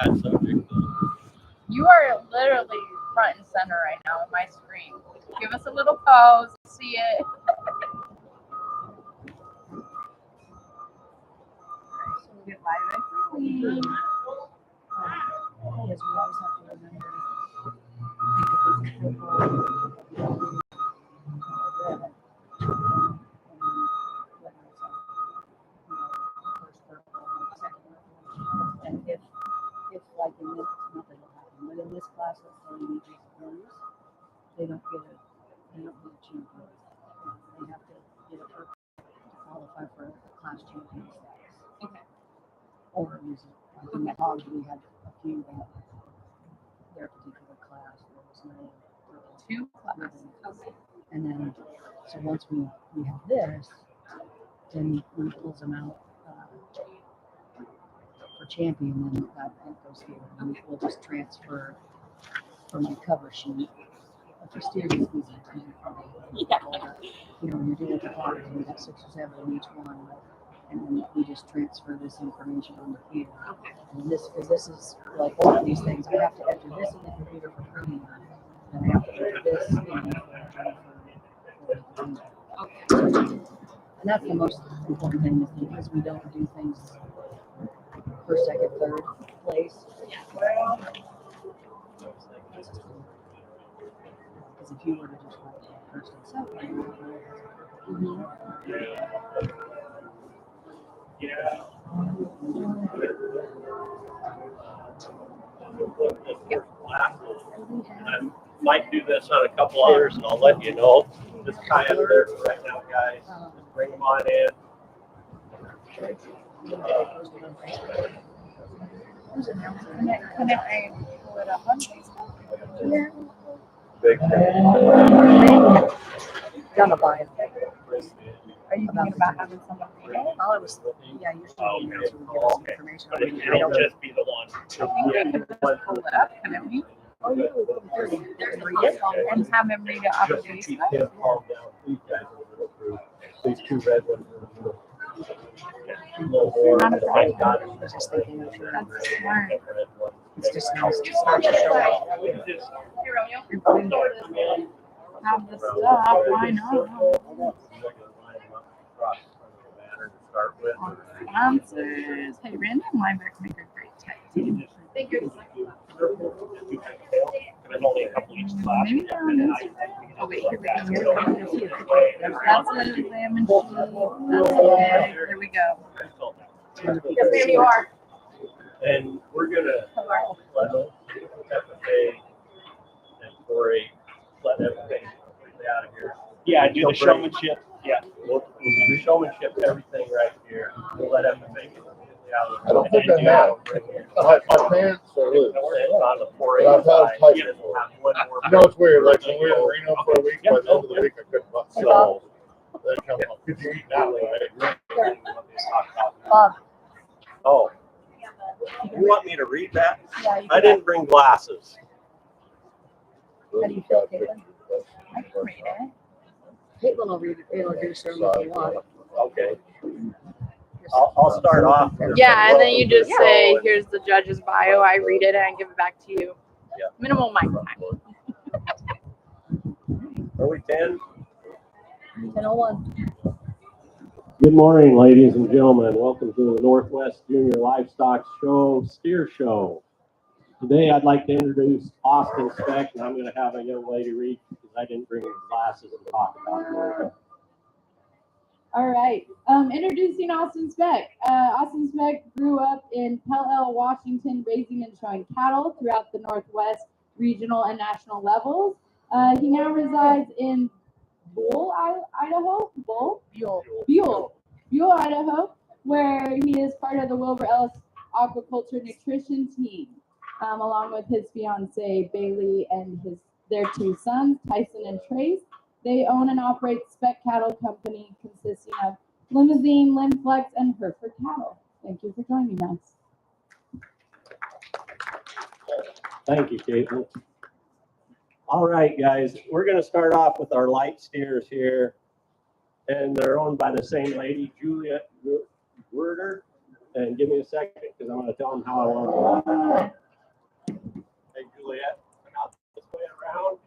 bad subject. You are literally front and center right now on my screen. Give us a little pause. See it. So we get live and clean. Yes, we always have to remember. And if like in this, nothing will happen. But in this class, let's say you just lose, they don't get a champion. They have to get a purple to qualify for a class champion status. Okay. Or use it. Like in the hogs, we had a few that their particular class, there was no purple. Two classes. Okay. And then, so once we have this, then when it pulls them out for champion, then that goes here. And we'll just transfer from my cover sheet. For steers, it's easy to do. Yeah. You know, when you're doing the hogs, we got 6 or 7 in each one. And then we just transfer this information onto here. Okay. And this, because this is like all of these things, I have to enter this in the computer for proving, and I have to enter this in for Okay. and that's the most important thing, is because we don't do things first, second, third place. Yeah. Because if you were to just write first and second, Yeah. I might do this on a couple others, and I'll let you know. Just kind of there right now, guys. Just bring them on in. Can I pull it up on Facebook? yeah. Big Gonna buy it. Are you thinking about having someone read it? Well, it was, yeah, usually emails will give us information. But it'll just be the one. I think we could just pull it up, couldn't we? Oh, yeah, we can read it. And have him read it off of Just keep Facebook? him calm down. These guys are real through. These 2 red ones are real. A little more. Not a I problem. got it. I was just thinking, That's smart. it's just nice to start to show up. Have the stuff, why not? Sponsors. Hey, random linebackers make a great tech team. There's only a couple each class. Maybe they're on Instagram. Oh, wait, here we go. That's a lamb and cheese. That's okay. There we go. Yes, ma'am, you are. And we're gonna let FFA and 4-H let everything out of here. Yeah, do the showmanship. Yeah, we'll do showmanship, everything right here. We'll let FFA get out of I don't think I have. My pants are loose. On the 4-H I've had side, tight yeah, we'll have one more. You know, it's weird, like when we were in Reno for a week, by the end of the week, I couldn't buy so they come up. Could you eat that way? Bob, Oh. You want me to read that? yeah, you I can, didn't bring glasses. how do you feel, Caitlin? I can read it. Caitlin will read it, introduce her if you want. Okay. I'll start off. Yeah, and then you just say, Yeah. here's the judge's bio. I read it and I give it back to you. Yeah. Minimal mic time. Are we 10? 10:01. Good morning, ladies and gentlemen. Welcome to the Northwest Junior Livestock Show, Steer Show. Today, I'd like to introduce Austin Speck, and I'm going to have a young lady read because I didn't bring glasses and talk about it. All right. Introducing Austin Speck. Austin Speck grew up in Pell, Washington, raising and showing cattle throughout the Northwest regional and national levels. He now resides in Buell, Idaho. Buell, Idaho, where he is part of the Wilbur Ellis Aquaculture Nutrition Team, along with his fiancee Bailey and their 2 sons, Tyson and Trace. They own and operate Speck Cattle Company, consisting of Limousine, Limflex, and Hereford cattle. Thank you for joining us. Thank you, Caitlin. All right, guys, we're going to start off with our light steers here, and they're owned by the same lady, Julia Werder. And give me a second because I'm going to tell them how I want to. Hey, Juliet, come out this way around.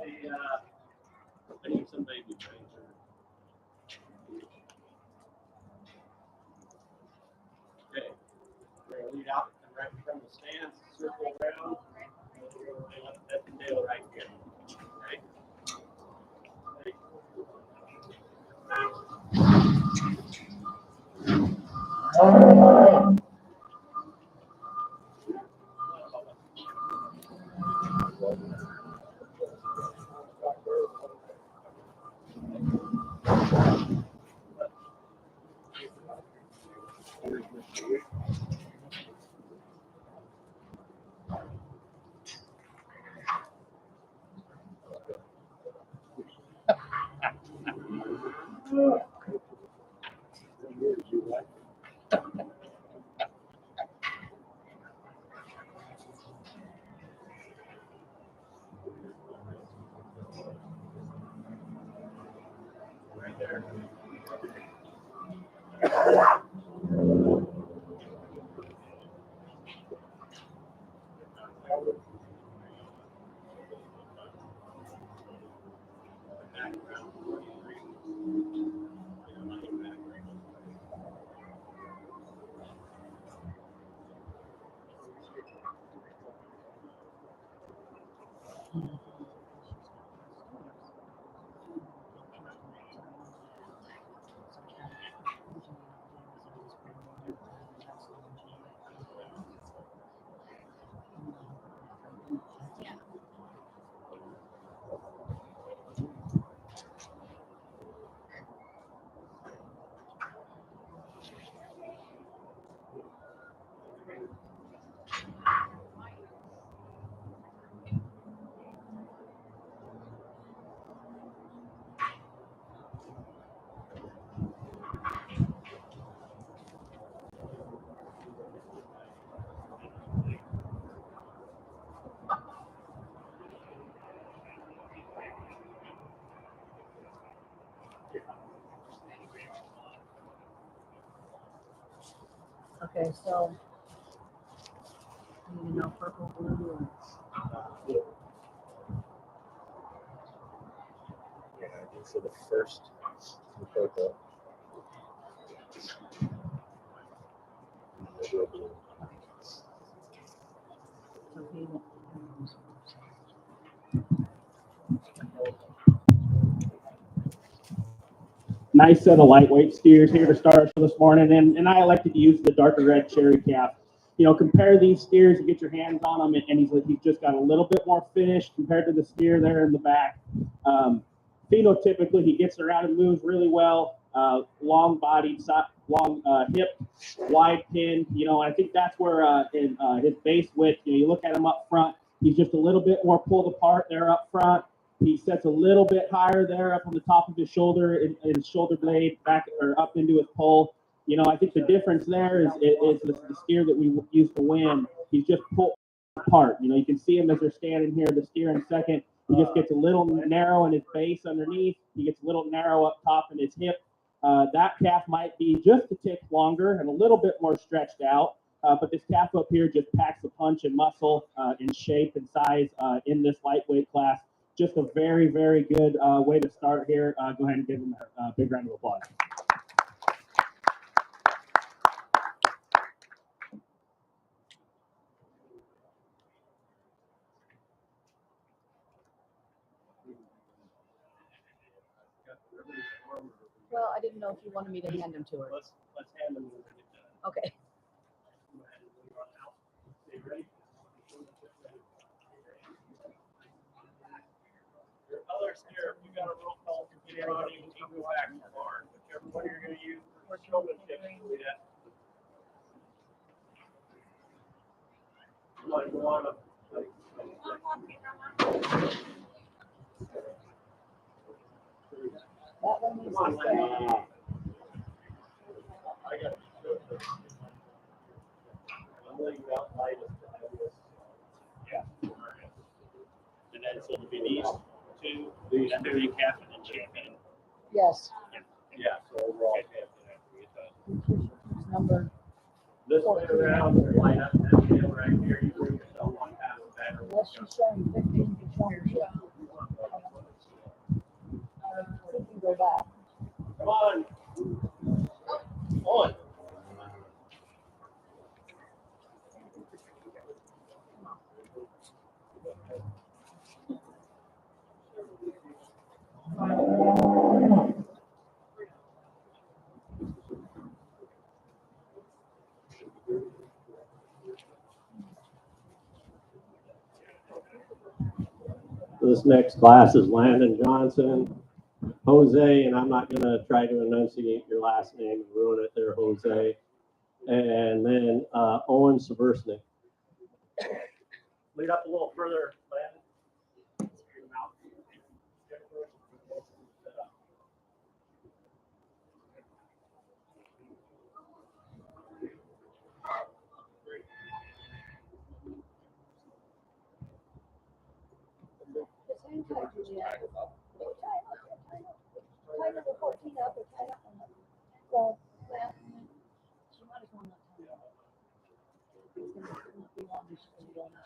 Hey, I need some baby trains. Okay, we're going to lead out and right from the stands, circle around, and let that tail right here. Okay? Right there. Okay, so you know, purple, blue, and Yeah, so the first purple. so he won't. Nice set of lightweight steers here to start this morning, and I elected to use the darker red cherry calf. You know, compare these steers, you get your hands on them, and he's just got a little bit more finish compared to the steer there in the back. Phenotypically, he gets around and moves really well. Long bodied, long hip, wide pin. You know, I think that's where in his base width. You know, you look at him up front, he's just a little bit more pulled apart there up front. He sets a little bit higher there up on the top of his shoulder, in his shoulder blade, back or up into his pole. You know, I think the difference there is the steer that we used to win. He's just pulled apart. You know, you can see him as they're standing here. The steer in second, he just gets a little narrow in his base underneath. He gets a little narrow up top in his hip. That calf might be just a tick longer and a little bit more stretched out. But this calf up here just packs a punch and muscle in shape and size in this lightweight class. Just a very, very good way to start here. Go ahead and give him a big round of applause. Well, I didn't know if you wanted me to hand them to her. Let's hand them. Okay. Your colors here, if you got a roll call to get on, you can go back to the barn. Whichever one you're going to use for showmanship. Yeah. You might want to. That one needs Come on, to stay. I got it. I'm laying out lightest to have this. Yeah. And then so it'll be these two, the calf and then champion. Yes. Yeah. overall. Number. This way around, line up that deal right here, you bring yourself on half of that. Unless she's showing 15 for Showmanship. We can go back. Come on. On. This next class is Landon Johnson, Jose, and I'm not going to try to enunciate your last name and ruin it there, Jose. And then Owen Seversnick. Lead up a little further, Landon. Tie number 14 up or tie that one up. Well, she might as well not tie it up. It's gonna be long as she's going to that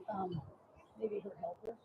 one. Maybe her helper.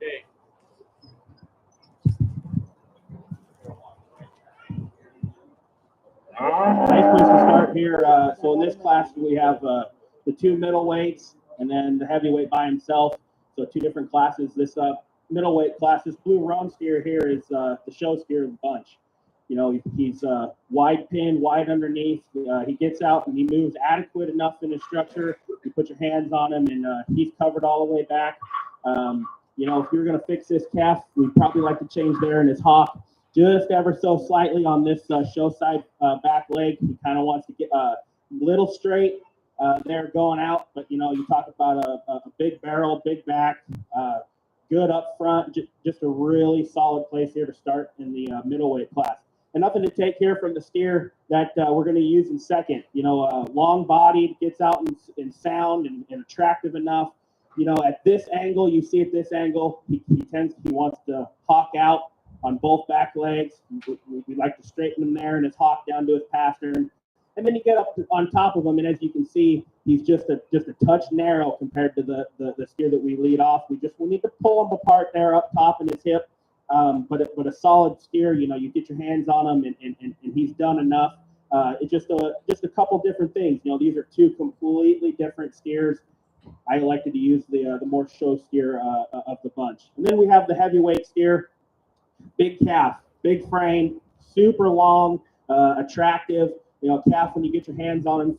Okay. Nice place to start here. So in this class, we have the two middleweights and then the heavyweight by himself. So two different classes. This middleweight class, this blue roan steer here is the show steer of the bunch. You know, he's wide pinned, wide underneath. He gets out and he moves adequate enough in his structure. You put your hands on him and he's covered all the way back. You know, if you're going to fix this calf, we'd probably like to change there in his hock just ever so slightly on this show side back leg. He kind of wants to get a little straight there going out, but you know, you talk about a big barrel, big back, good up front, just a really solid place here to start in the middleweight class. And nothing to take here from the steer that we're going to use in second. You know, long bodied, gets out in sound and attractive enough. You know, at this angle, you see at this angle, he wants to hawk out on both back legs. We like to straighten him there and his hawk down to his pastern. And then you get up on top of him, and as you can see, he's just a touch narrow compared to the steer that we lead off. We need to pull him apart there up top in his hip. But a solid steer, you know, you get your hands on him and he's done enough. It's just a couple different things. You know, these are two completely different steers. I elected to use the more show steer of the bunch. And then we have the heavyweight steer, big calf, big frame, super long, attractive. You know, calf, when you get your hands on him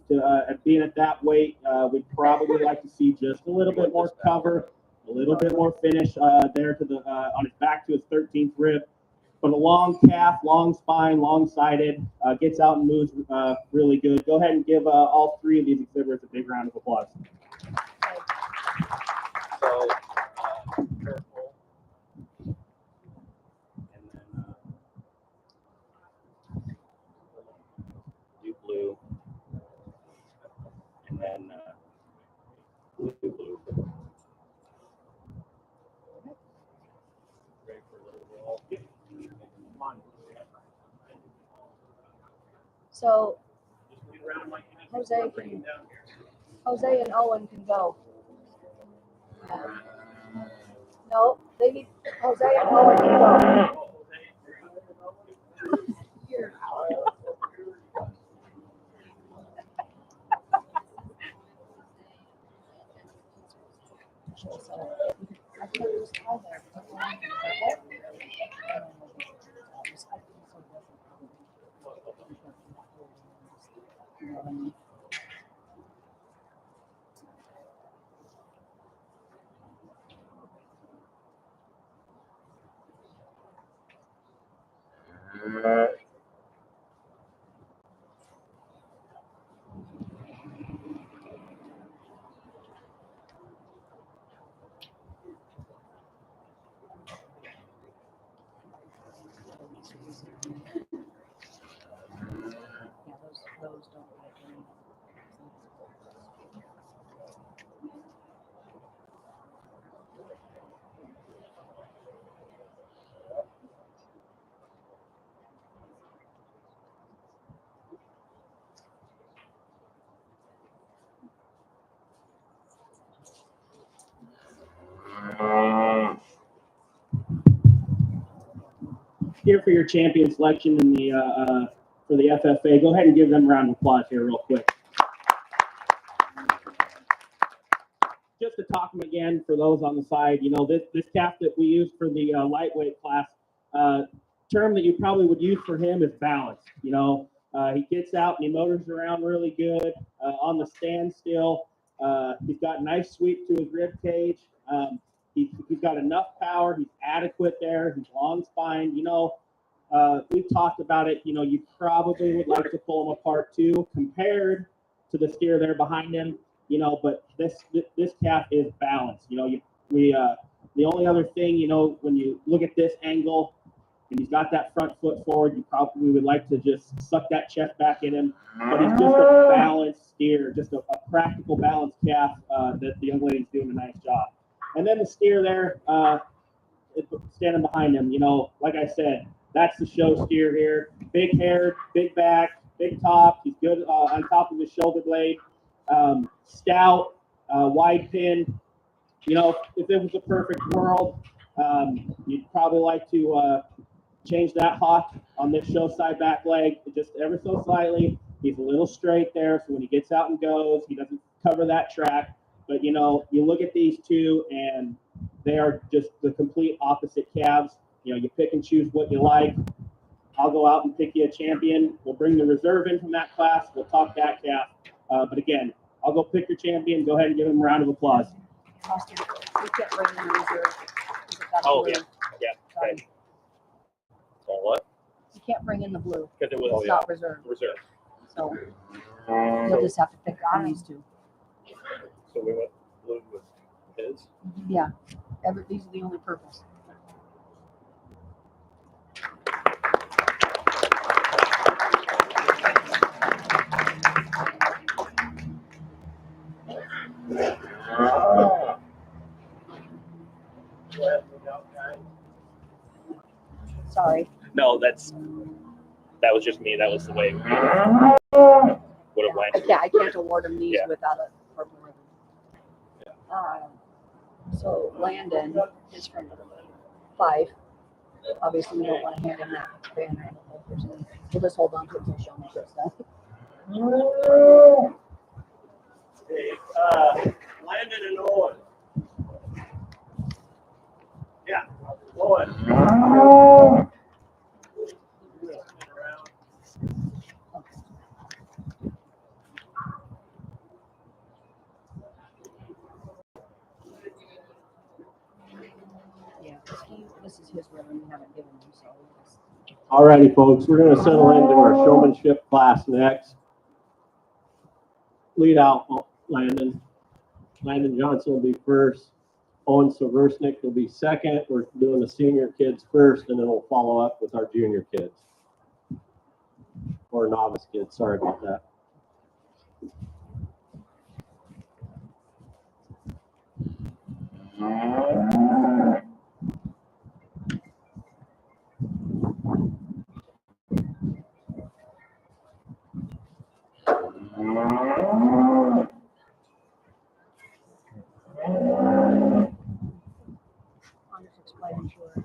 at being at that weight, we'd probably like to see just a little bit more cover, a little bit more finish there to the on his back to his 13th rib. But a long calf, long spine, long-sided, gets out and moves really good. Go ahead and give all three of these exhibitors a big round of applause. So, purple, and then blue, and then blue. Ready for a little roll. Come on. So Just lead around like you need to. Jose and Owen can go. No, they need Jose and Owen to go. I can't just try that. Yeah, those don't like any. Here for your champion selection in the for the FFA. Go ahead and give them a round of applause here real quick. Just to talk them again for those on the side, you know, this calf that we used for the lightweight class, term that you probably would use for him is balance. You know, he gets out and he motors around really good on the standstill. He's got a nice sweep to his rib cage. He's got enough power. He's adequate there. He's long spine. You know, we've talked about it. You know, you probably would like to pull him apart too, compared to the steer there behind him. You know, but this calf is balanced. You know, the only other thing, you know, when you look at this angle and he's got that front foot forward, you probably would like to just suck that chest back in him. But he's just a balanced steer, just a practical balanced calf that the young lady's doing a nice job. And then the steer there, standing behind him, you know, like I said, that's the show steer here. Big hair, big back, big top. He's good on top of his shoulder blade. Stout, wide pin. You know, if it was a perfect world, you'd probably like to change that hock on this show side back leg just ever so slightly. He's a little straight there, so when he gets out and goes, he doesn't cover that track. But, you know, you look at these two, and they are just the complete opposite calves. You know, you pick and choose what you like. I'll go out and pick you a champion. We'll bring the reserve in from that class. We'll talk that calf. But again, I'll go pick your champion. Go ahead and give him a round of applause. Austin, we can't bring in the reserve. Oh, yeah. Okay. So what? You can't bring in the blue. Because it was It's not reserved. reserve. So you'll just have to pick on these two. So we went blue with his. Yeah. These are the only purples. Sorry. No, that was just me. That was the way it would have went. Yeah, I can't award them these Yeah. without a purple ribbon. So Landon is from 5. Obviously, we don't want to hand him that banner. We'll just hold on to it until Showmanship's done. Hey, Landon and Owen. Yeah, Owen. Yeah, this is his ribbon. We haven't given him, so. All righty, folks. We're going to settle into our showmanship class next. Lead out, Landon. Landon Johnson will be first. Owen Seversnick will be second. We're doing the senior kids first, and then we'll follow up with our junior kids. Or novice kids. Sorry about that. explaining to her,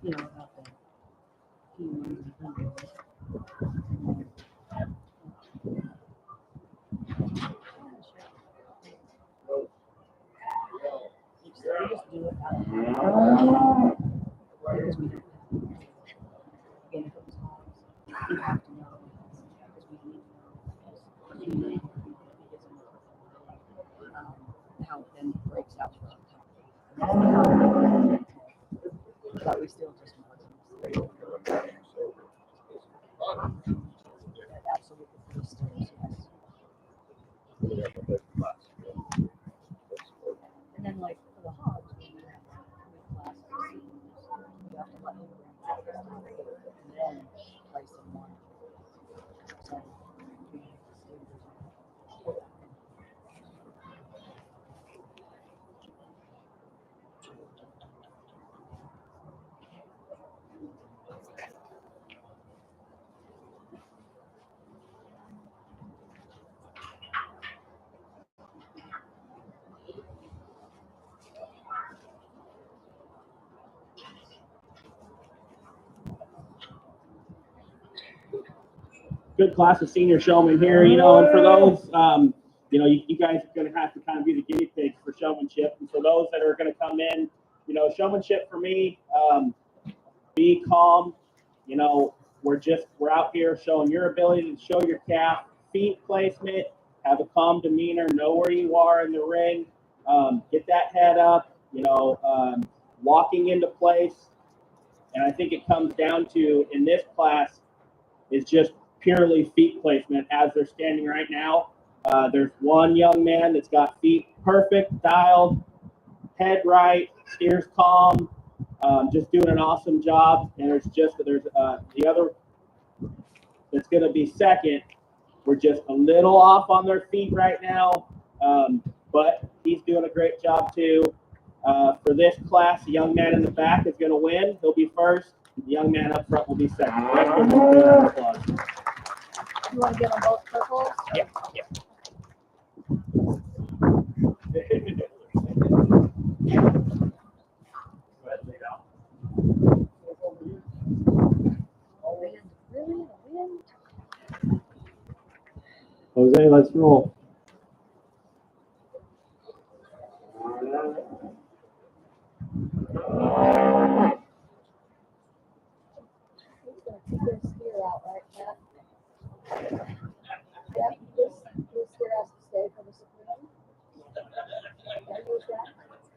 about the humans and animals. We just do it out of because we don't have again, if it was hogs, you have to know because we need to know how it then breaks out to our top. But we still just absolutely still yes. And then like for the hogs, when you have classes, you have to let them and then place them on. So Good class of senior showmen here, and for those, you guys are going to have to kind of be the guinea pigs for showmanship. And for those that are going to come in, showmanship for me, be calm. We're out here showing your ability to show your calf, feet placement, have a calm demeanor, know where you are in the ring, get that head up, walking into place. And I think it comes down to, in this class, is just purely feet placement as they're standing right now. There's one young man that's got feet perfect, dialed, head right, steers calm, just doing an awesome job. And there's the other that's going to be second. We're just a little off on their feet right now, but he's doing a great job too. For this class, the young man in the back is going to win. He'll be first. The young man up front will be second. you want to give them both purples? Yeah. Wind. Jose, let's roll. He's going to keep their steer out like that. Yep, this steer has to stay for the supreme. Can you use that?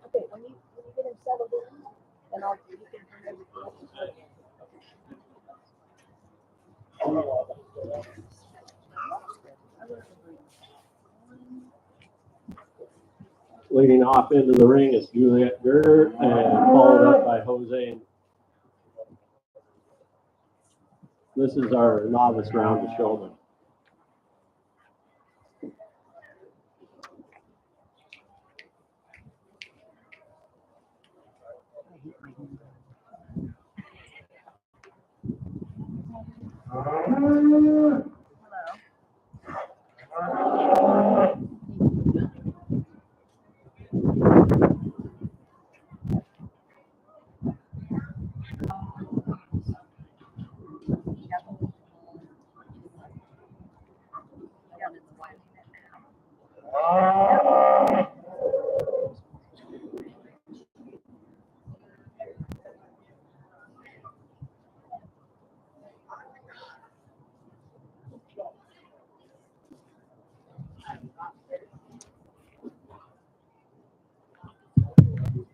Okay, when you get him settled in, then you can bring everything up to speed. Leading off into the ring is Juliet Gerder and followed up by Jose. This is our novice round of showmen.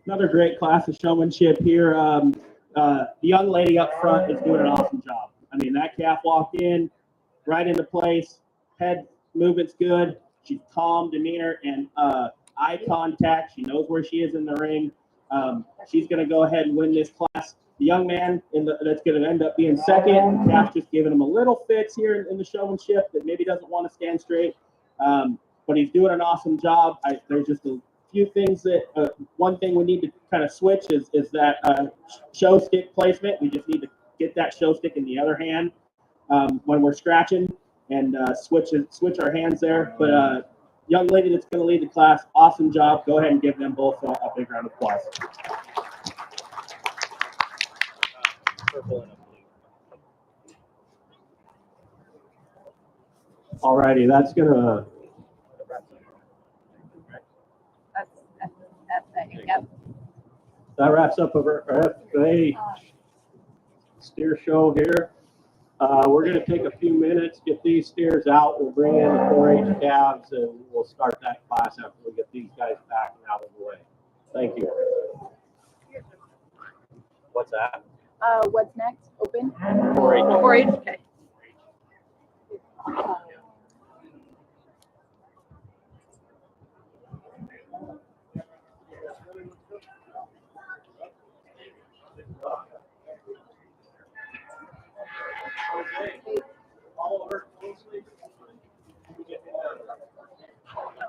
Another great class of showmanship here. The young lady up front is doing an awesome job. I mean, that calf walked in right into place. Head movement's good. She's calm demeanor and eye contact. She knows where she is in the ring. She's going to go ahead and win this class. The young man that's going to end up being second. Calf's just giving him a little fix here in the showmanship that maybe doesn't want to stand straight. But he's doing an awesome job. There's just a few things that one thing we need to kind of switch is that show stick placement. We just need to get that show stick in the other hand when we're scratching and switch our hands there. But young lady that's going to lead the class, awesome job. Go ahead and give them both a big round of applause. Purple and a blue. Alrighty, that's gonna. Yep. That wraps up our FA steer show here. We're going to take a few minutes, get these steers out. We'll bring in the 4-H calves, and we'll start that class after we get these guys back and out of the way. Thank you. What's that? What's next? Open? 4-H. 4-H, okay.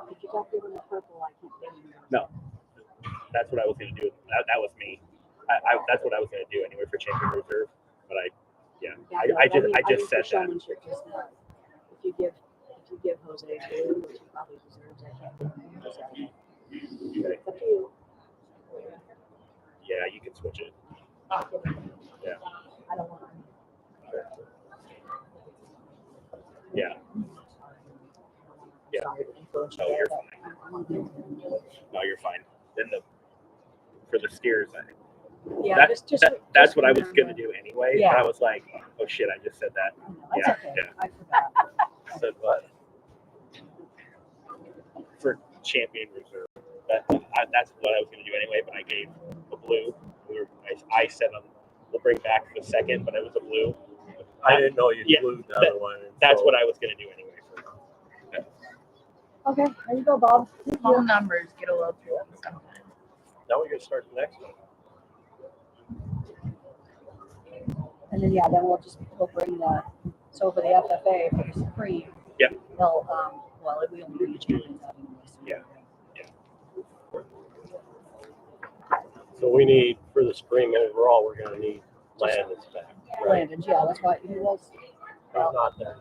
If you don't give them the purple, I can't get them. No, that's what I was going to do. That was me. That's what I was going to do anyway for champion reserve. But I just said that. Showmanship just now. If you give Jose blue, which he probably deserves, I can't give him blue, so. It's up to you. Yeah, you can switch it. Yeah. I don't want him. Yeah. Yeah. Sorry to influence No, you, you're but fine. I want him. No, you're fine. Then for the steers, Yeah, that's what I was going to do anyway. Yeah. But I was like, oh shit, I just said that. That's Yeah, okay. yeah. I forgot. I said what? For champion reserve. That's what I was going to do anyway, but I gave a blue. I said we'll bring back the second, but it was a blue. I didn't know you Yeah, flew the other one. That's what I was going to do anyway. Okay, there you go, Bob. Small numbers get a little too long sometimes. Now we're going to start the next one. And then we'll bring so for the FFA for the Supreme. Yep. They'll we only bring the champions out anyway. So Yeah. So we need, for the spring overall, we're going to need Landon's back. Right? Landon's, yeah, that's why he was. He's not there.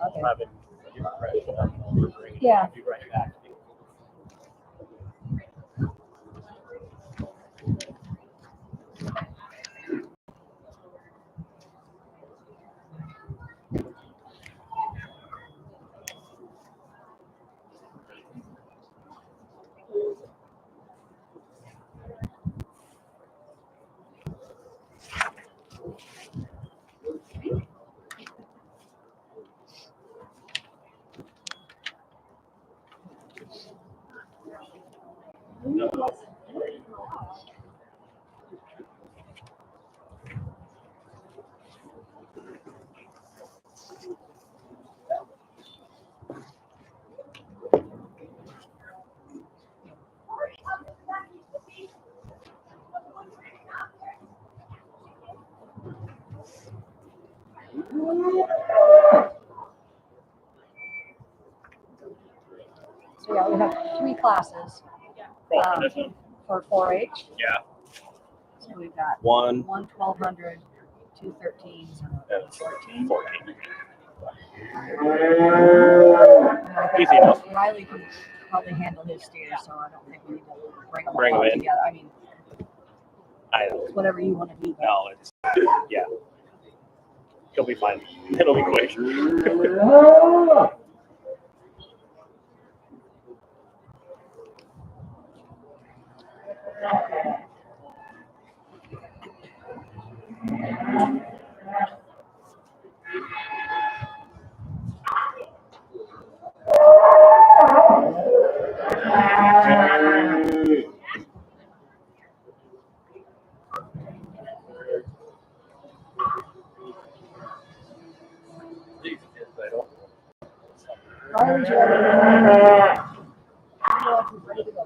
Okay. I've been giving credit to him. We're bringing Yeah. I'll be right back. So yeah, we have 3 classes for 4-H. Yeah. So we've got One. 1,200, 2 13s, and 14. 14. And I think Easy enough. Riley can probably handle his steers, so I don't think we need to bring them Bring all them in. together. I mean, I know. it's whatever you want to do. No, yeah. He'll be fine. It'll be quick. Riley's ready. Ready to go.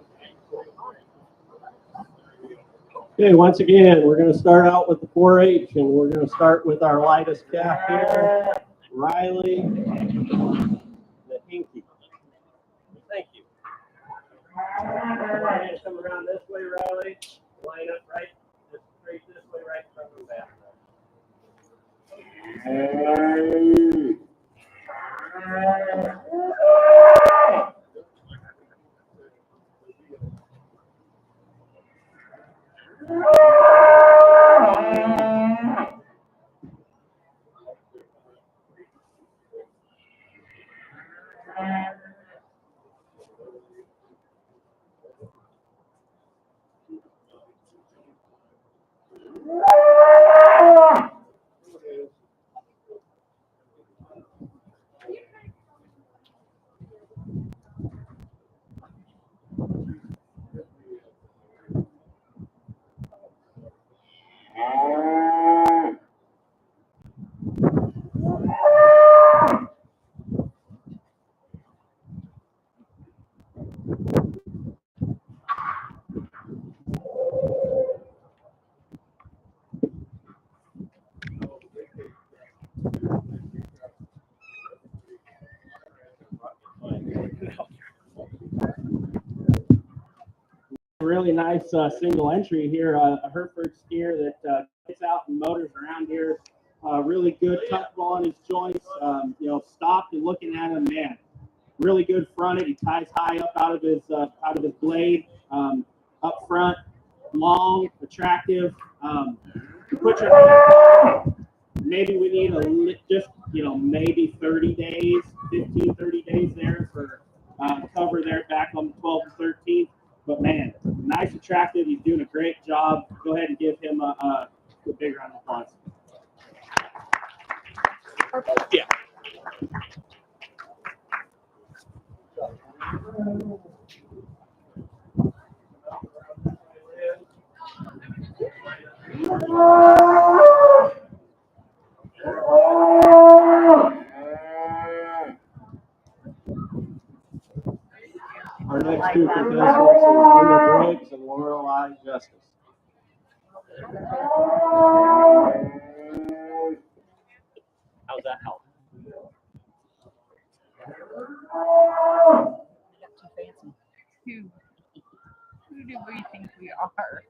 Okay, once again, we're going to start out with the 4-H, and we're going to start with our lightest calf here, Riley, the Hinky. Thank you. Come around this way, Riley. Line up right, just straight this way, right in front of the back. Really nice single entry here, a Hereford steer that gets out and motors around here. Really good, comfortable on his joints. Stopped and looking at him, man. Really good fronted. He ties high up out of his blade, up front, long, attractive. Put your maybe we need maybe 30 days, 15, 30 days there for cover there back on the 12th and 13th. But man, nice, attractive. He's doing a great job. Go ahead and give him a big round of applause. Yeah. Our next two contestants are Emma Briggs and Lorelei Justice. How's that help? Too fancy. Who do we think we are?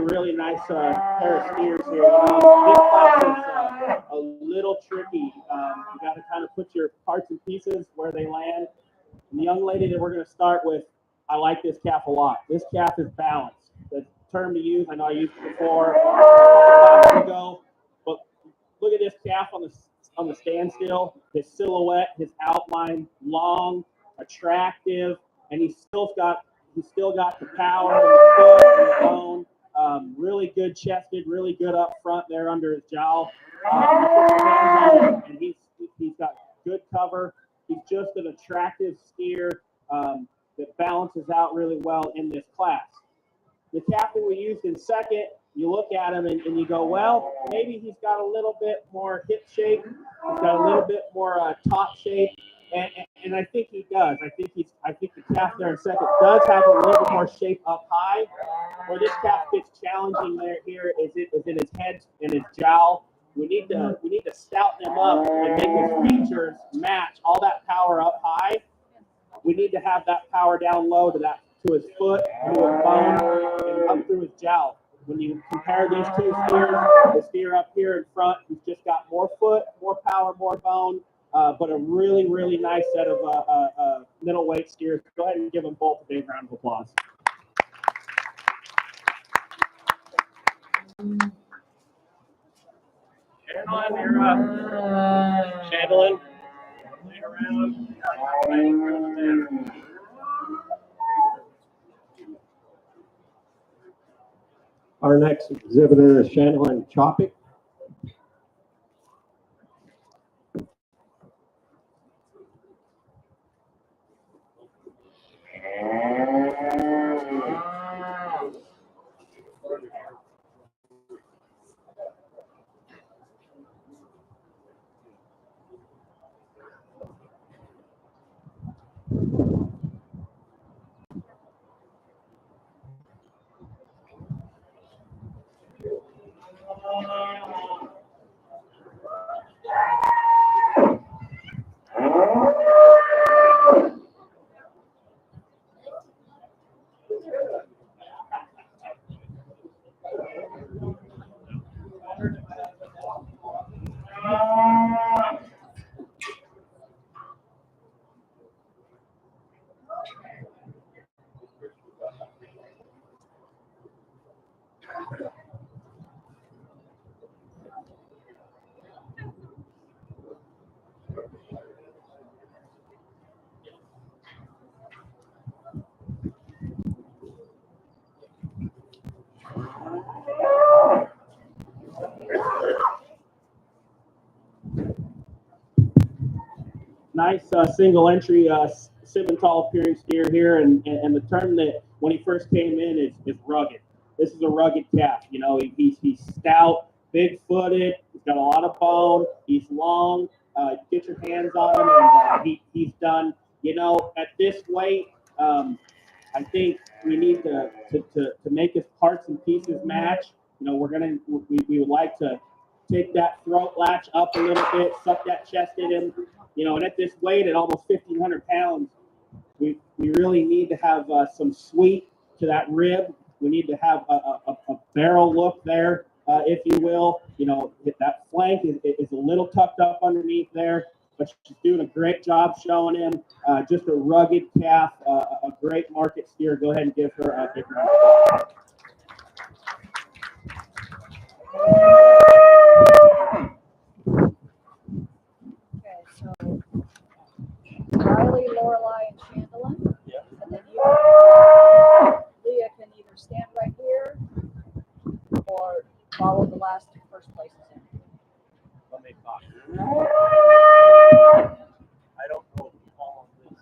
Really nice pair of steers here. This class is a little tricky. You got to kind of put your parts and pieces where they land. And the young lady that we're going to start with, I like this calf a lot. This calf is balanced. The term to use, I know I used it before a couple classes ago, but look at this calf on the standstill. His silhouette, his outline, long, attractive, and he's still got the power and the foot and the bone. Really good chested, really good up front there under his jowl. You put your hands on him, and he's got good cover. He's just an attractive steer. that balances out really well in this class. The calf that we used in second, you look at him and you go, well, maybe he's got a little bit more hip shape. He's got a little bit more top shape. And I think he does. I think the calf there in second does have a little bit more shape up high. Where this calf gets challenging here is in his head and his jowl. We need to stout him up and make his features match all that power up high. We need to have that power down low to his foot, to his bone, and up through his jowl. When you compare these two steers, the steer up here in front, who's just got more foot, more power, more bone, but a really, really nice set of middleweight steers. Go ahead and give them both a big round of applause. Chandlin, you're up. Chandlin, lead around. Our next exhibitor is Chandlin Chopic. Nice single entry Simmental appearing steer here, and the term that when he first came in is rugged. This is a rugged calf. You know, he's stout, big footed. He's got a lot of bone. He's long. Get your hands on him, and he's done. You know, at this weight, I think we need to make his parts and pieces match. You know, we would like to take that throat latch up a little bit, suck that chest in him. You know, and at this weight, at almost 1,500 pounds, we really need to have some sweep to that rib. We need to have a barrel look there, if you will. You know, that flank is a little tucked up underneath there, but she's doing a great job showing him. Just a rugged calf, a great market steer. Go ahead and give her a big round of applause. Okay, so Riley, Lorelei, and Chandlin. Yeah. And then Leah can either stand right here or follow the last two first places in. Let me talk. I don't know if all of this.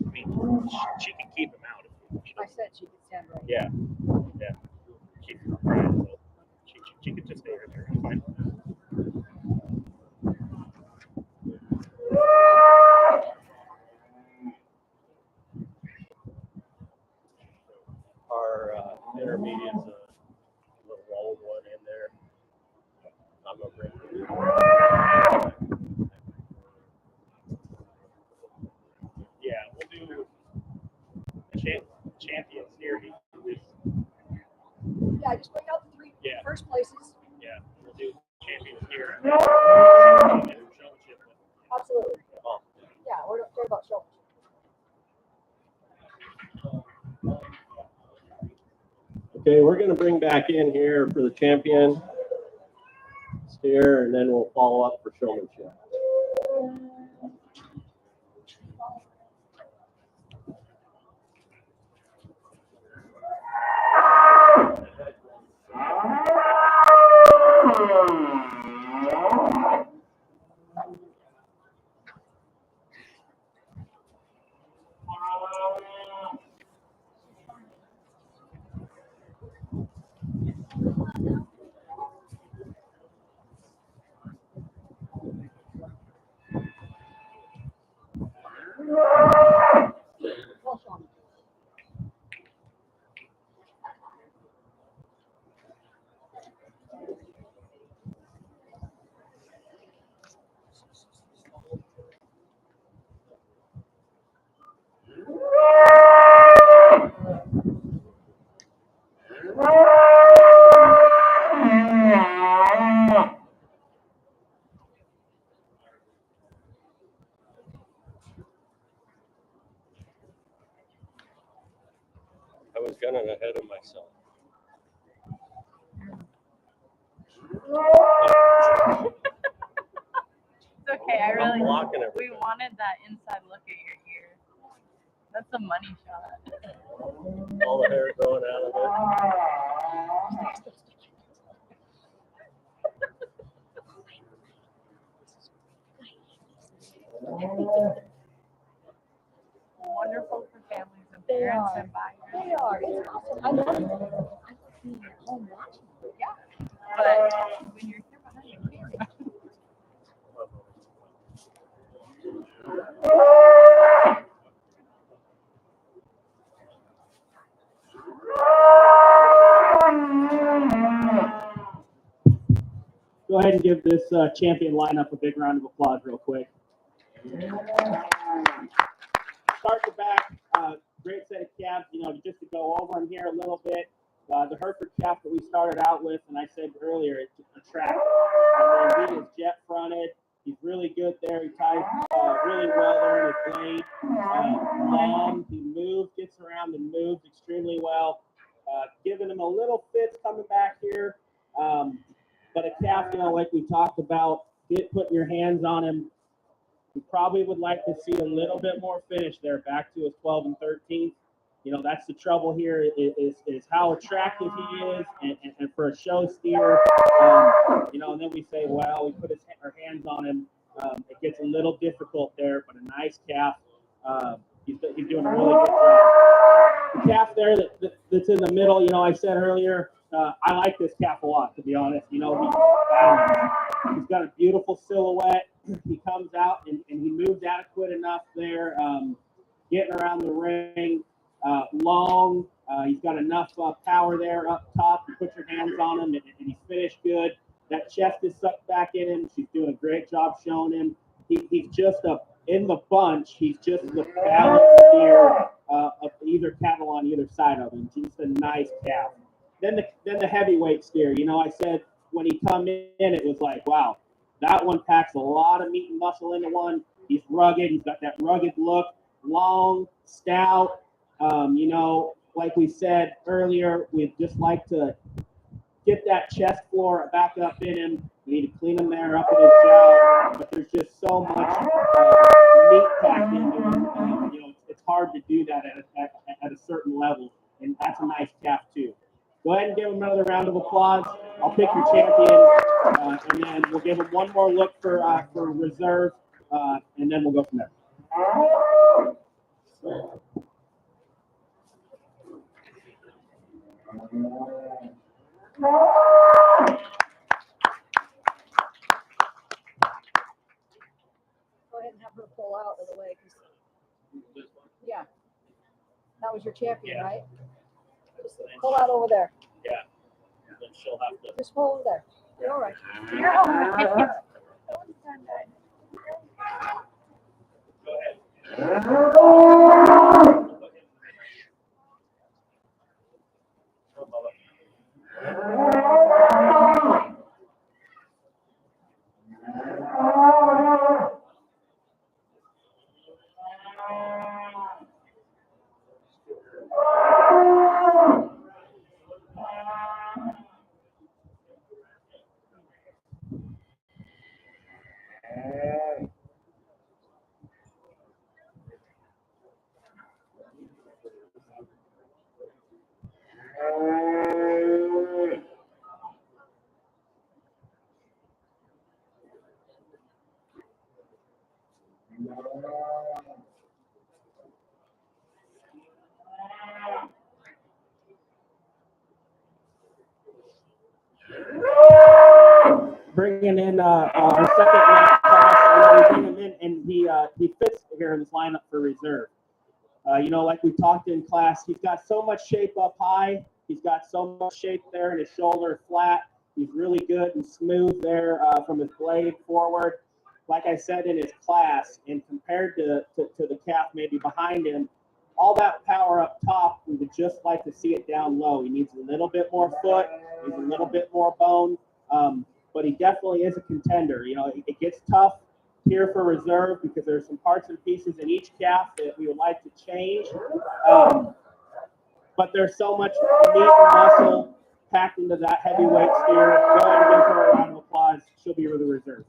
I mean, she can keep him out. I said she could stand right. Yeah. Keep him right. So she could just stay right there. It's fine. Our intermediate's a little old one in there. I'm gonna bring it. Yeah, we'll do champions here. Yeah, just bring out the three Yeah. first places. Yeah, we'll do champions Okay, we're going to bring back in here for the champion steer, and then we'll follow up for showmanship. I was gunning ahead of myself. It's okay. I I'm really blocking we everything. wanted that inside look at your ear. That's a money shot. All the hair growing out of it. Wonderful for families and They parents are. and buyers. They are. It's awesome. I love it. I love being at home watching it. Yeah. But when you're here behind the camera. Go ahead and give this champion lineup a big round of applause real quick. Start to back, great set of calves, just to go over them here a little bit. The Hereford calf that we started out with, and I said earlier, it's attractive. He is jet fronted. He's really good there. He ties really well there in his blade. Long, he moves, gets around and moves extremely well. Giving him a little fits coming back here. But a calf, like we talked about, putting your hands on him. We probably would like to see a little bit more finish there, back to his 12 and 13. That's the trouble here is how attractive he is, and for a show steer, and then we say, well, we put our hands on him. It gets a little difficult there, but a nice calf. He's doing a really good job. The calf there that's in the middle, I said earlier, I like this calf a lot, to be honest. He's balanced. He's got a beautiful silhouette. He comes out and he moves adequate enough there, getting around the ring. Long, he's got enough power there up top. You put your hands on him and he's finished good. That chest is sucked back in him. She's doing a great job showing him. He's just in the bunch. He's just the balanced steer of either cattle on either side of him. Just a nice calf. Then the heavyweight steer. I said when he come in, it was like, wow, that one packs a lot of meat and muscle into one. He's rugged. He's got that rugged look. Long, stout. Like we said earlier, we'd just like to get that chest floor back up in him. We need to clean him there up in his jowl. But there's just so much meat packed into him. It's hard to do that at a certain level. And that's a nice calf, too. Go ahead and give him another round of applause. I'll pick your champion, and then we'll give him one more look for reserve, and then we'll go from there. Go ahead and have her pull out of the way. Yeah. That was your champion, Yeah. right? Just pull out over there. Yeah. And then she'll have to. Just pull over there. You're all right. You're all right. Go ahead. Oh, Bubba. Bringing in our second match class, we bring him in, and he fits here in this lineup for reserve. You know, like we talked in class, he's got so much shape up high. He's got so much shape there, and his shoulder flat. He's really good and smooth there from his blade forward. Like I said in his class, and compared to the calf maybe behind him, all that power up top, we would just like to see it down low. He needs a little bit more foot, needs a little bit more bone, but he definitely is a contender. You know, it gets tough here for reserve because there's some parts and pieces in each calf that we would like to change. But there's so much meat and muscle packed into that heavyweight steer. Go ahead and give her a round of applause. She'll be with the reserve.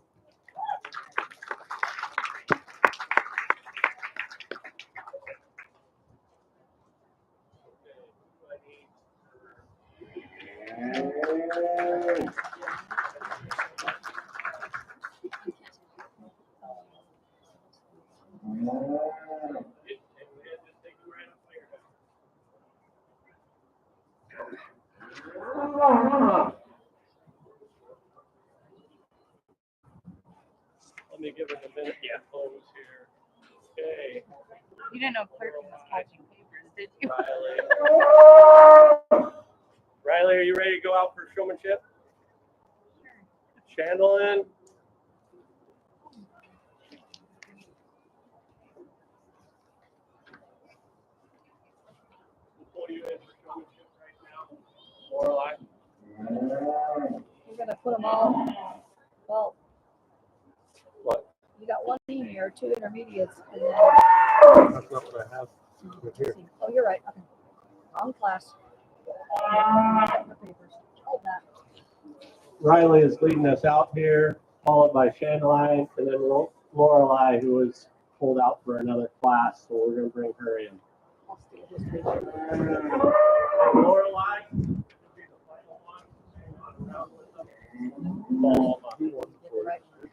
Let me give it a minute. Yeah, close here. Okay. You didn't know Clerkin was catching papers, did you? Riley, are you ready to go out for showmanship? Channeling. What are you in for showmanship right now? Lorelei? We're gonna put them all, well, What? you got one senior, two intermediates, and then, That's not what I have here. oh, you're right, okay. Wrong class. The papers. Hold that. Riley is leading us out here, followed by Chandeline, and then Lorelei, who was pulled out for another class, so we're going to bring her in. I'll stay with this paper. Lorelei. Get the right one.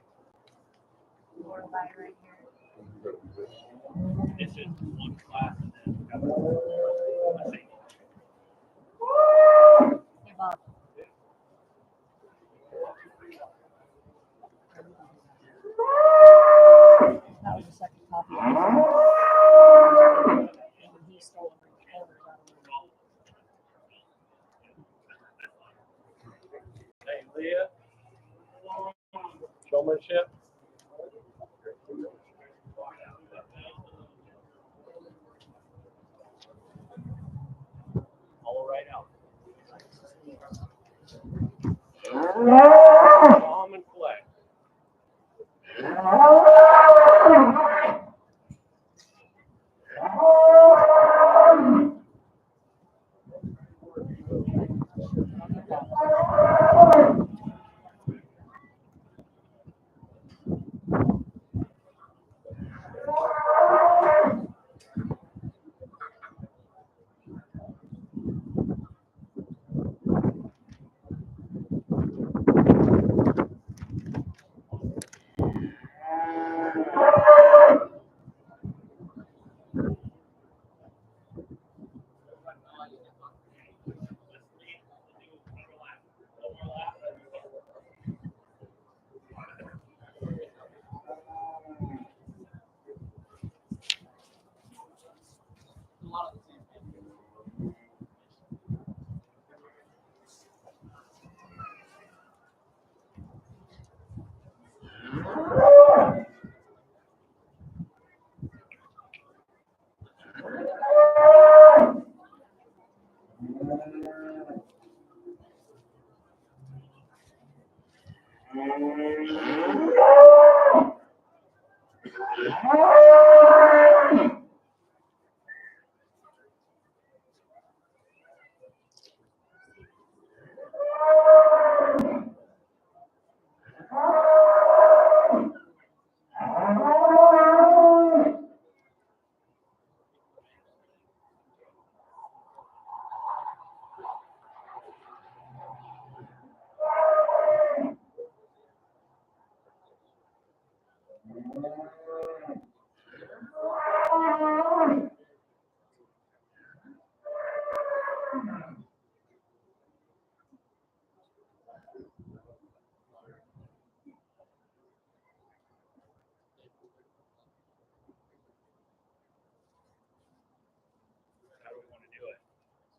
Lorelei right here. It's just one class. Hey, Bob. That was the second copy. He stole the orders out of me. Hey, Leah. Showmanship. All right out. Calm and collect.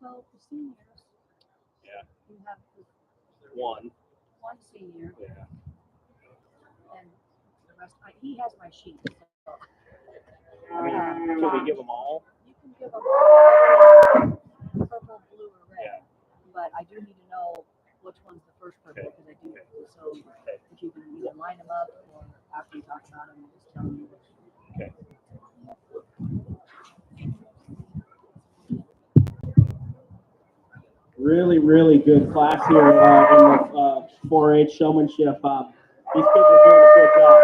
Well, the seniors, Yeah. you have One. one senior Yeah. and the rest, he has my sheet, so. I mean, should we give them all? You can give them purple, blue, or red. Yeah. But I do need to know which one's the first purple, because I do, so if you can either line them up or after you talk about them, just tell me which. Okay. Really, really good class here in the 4-H showmanship. These kids are doing a good job.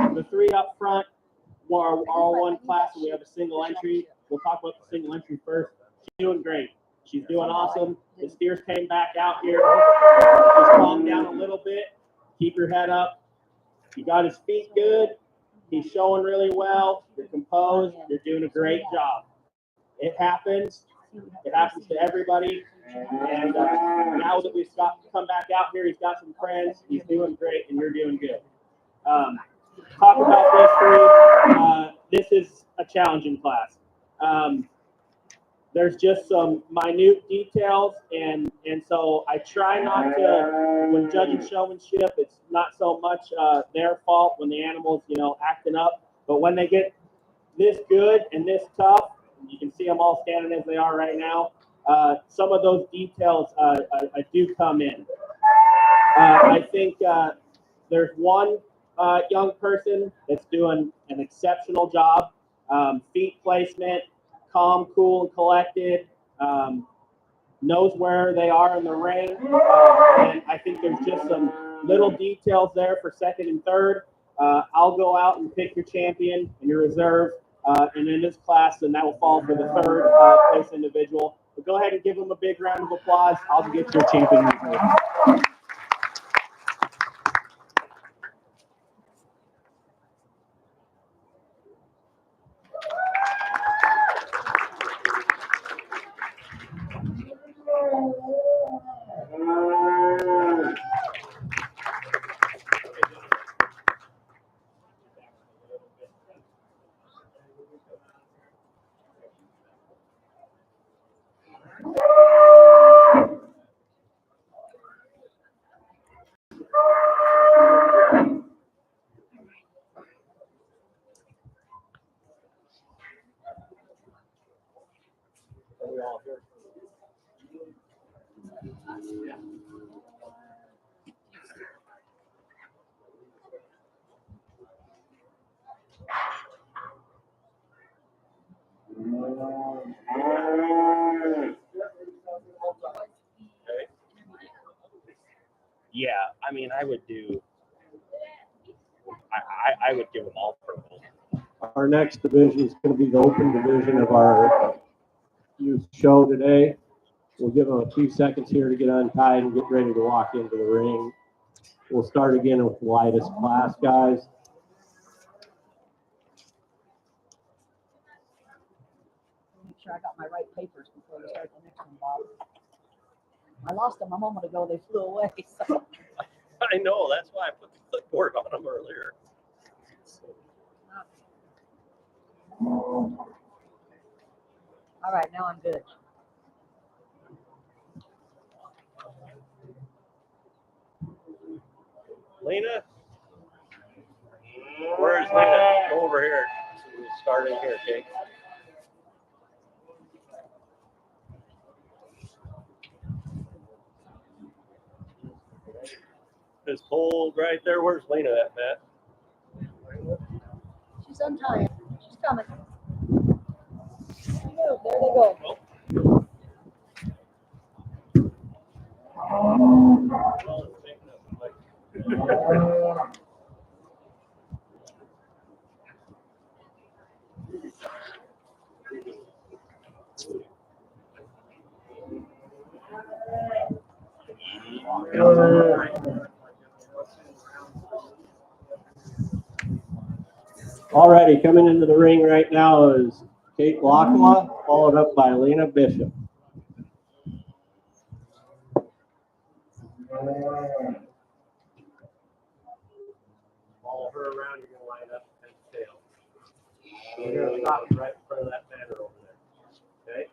So the three up front are all one class, and we have a single entry. We'll talk about the single entry first. She's doing great. She's doing awesome. The steers came back out here. Just calm down a little bit. Keep your head up. You got his feet good. He's showing really well. You're composed. You're doing a great job. It happens. It happens to everybody. And now that we've got to come back out here, he's got some friends. He's doing great, and you're doing good. Talk about these three. This is a challenging class. There's just some minute details, and so I try not to, when judging showmanship, it's not so much their fault when the animal's, acting up, but when they get this good and this tough, you can see them all standing as they are right now, some of those details do come in. I think there's one young person that's doing an exceptional job. Feet placement, calm, cool, and collected, knows where they are in the ring, and I think there's just some little details there for second and third. I'll go out and pick your champion and your reserve, and in this class, and that will fall for the third place individual. But go ahead and give them a big round of applause. I'll get your champion reserve. Yeah, I mean, I would do. I would give them all purple. Our next division is going to be the open division of our youth show today. We'll give them a few seconds here to get untied and get ready to walk into the ring. We'll start again with the lightest class, guys. Make sure I got my right papers before we start the next one, Bob. I lost them a moment ago. They flew away. So. I know. That's why I put the clipboard on them earlier. All right, now I'm good. Lena? Where's Lena? Go over here. So we'll start in here, okay? Just hold right there. Where's Lena at, Matt? She's untied. She's coming. There they go. Oh. Alrighty, coming into the ring right now is Kate Lockwa, followed up by Lena Bishop. Follow her around, you're going to line up and tail. You're going to stop right in front of that banner over there. Okay?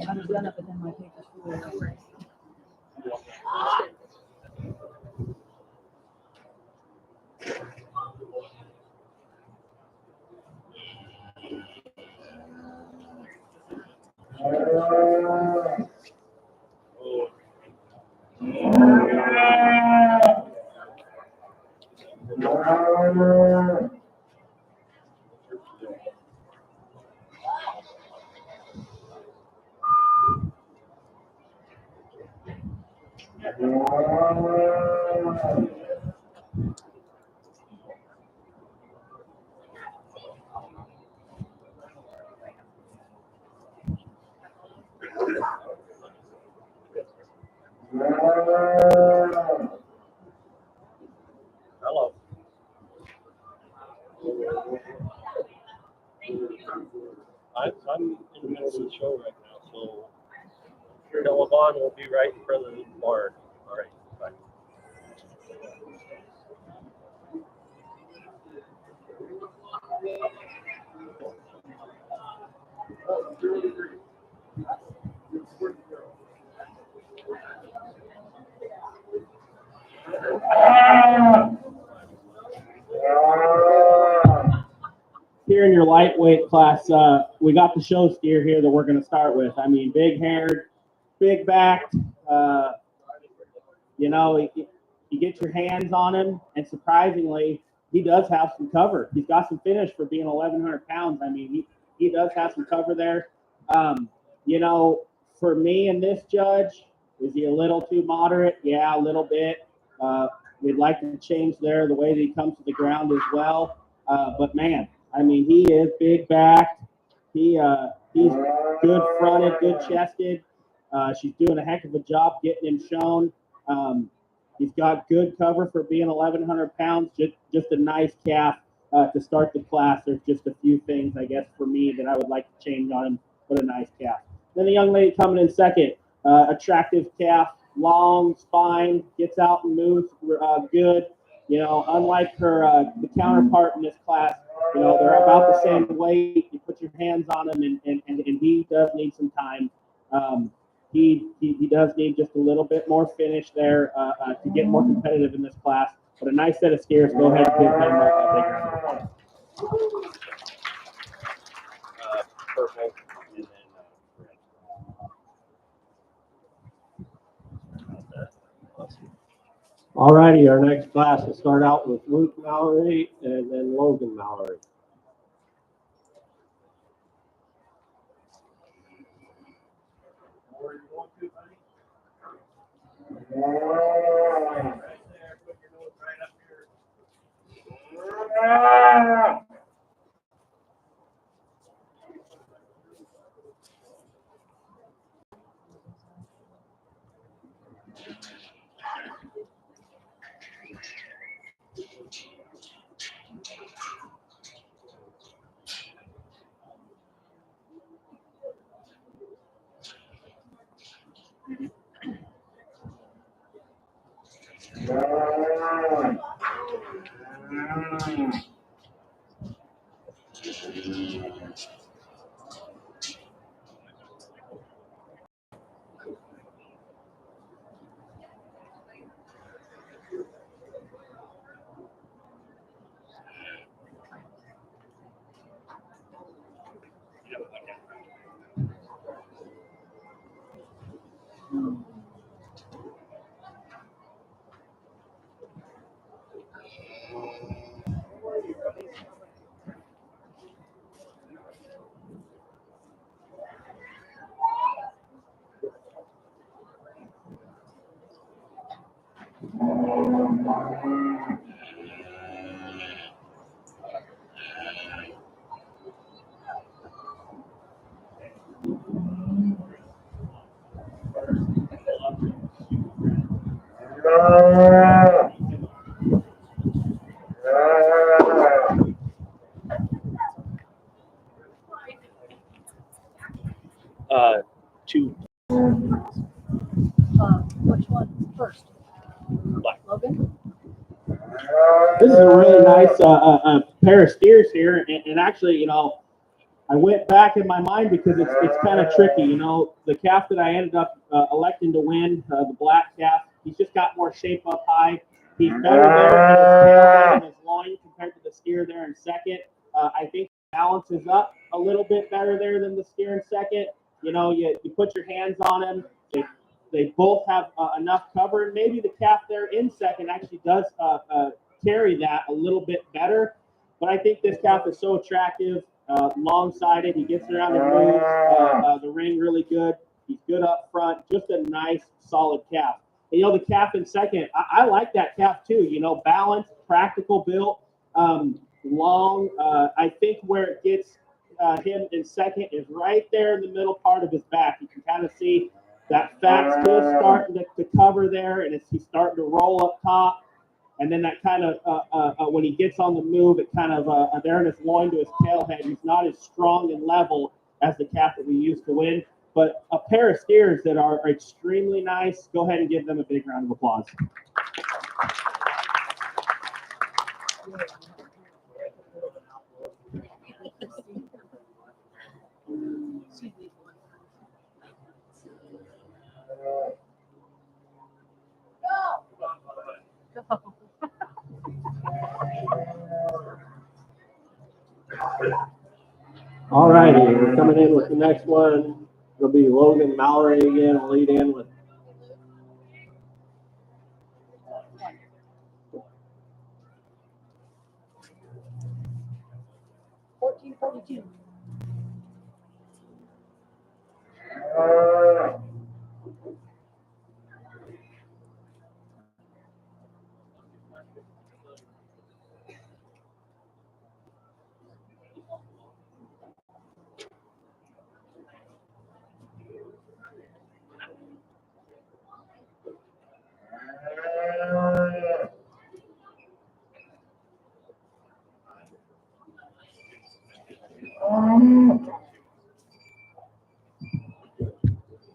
I was done up, but then my papers flew away. Hello. I'm in the middle of the show right now, so Levon will be right in front of the barn. All right, bye. Here in your lightweight class, we got the show steer here that we're going to start with. I mean, big haired, big backed. You know, you get your hands on him, and surprisingly, he does have some cover. He's got some finish for being 1,100 pounds. I mean, he does have some cover there. You know, for me and this judge, is he a little too moderate? Yeah, a little bit. We'd like to change there the way that he comes to the ground as well. But man, I mean, he is big backed. He's good fronted, good chested. She's doing a heck of a job getting him shown. He's got good cover for being 1,100 pounds. Just a nice calf to start the class. There's just a few things, I guess, for me that I would like to change on him, but a nice calf. Then the young lady coming in second, attractive calf, long spine, gets out and moves good. You know, unlike her the counterpart in this class, you know, they're about the same weight. You put your hands on him, and he does need some time. He does need just a little bit more finish there to get more competitive in this class. But a nice set of steers. Go ahead and give him a big round of applause. Purple, and then red. All righty, our next class will start out with Luke Mallory and then Logan Mallory. Where you want to, buddy? Right there, put your nose right up here. Two Which one first? black. Logan? This is a really nice pair of steers here, and actually, I went back in my mind because it's kind of tricky. The calf that I ended up electing to win, the black calf, he's just got more shape up high. He's better there in his tailhead and his loin compared to the steer there in second. I think he balances up a little bit better there than the steer in second. You put your hands on him. They both have enough cover, and maybe the calf there in second actually does carry that a little bit better. But I think this calf is so attractive, long-sided. He gets around and moves the ring really good. He's good up front. Just a nice, solid calf. And, the calf in second, I like that calf too. Balanced, practical built, long. I think where it gets him in second is right there in the middle part of his back. You can kind of see that fat's just starting to cover there, and he's starting to roll up top. And then that kind of, when he gets on the move, it kind of, there in his loin to his tailhead, he's not as strong and level as the calf that we used to win. But a pair of steers that are extremely nice. Go ahead and give them a big round of applause. All righty, we're coming in with the next one. It'll be Logan Mallory again. We'll lead in with 1442.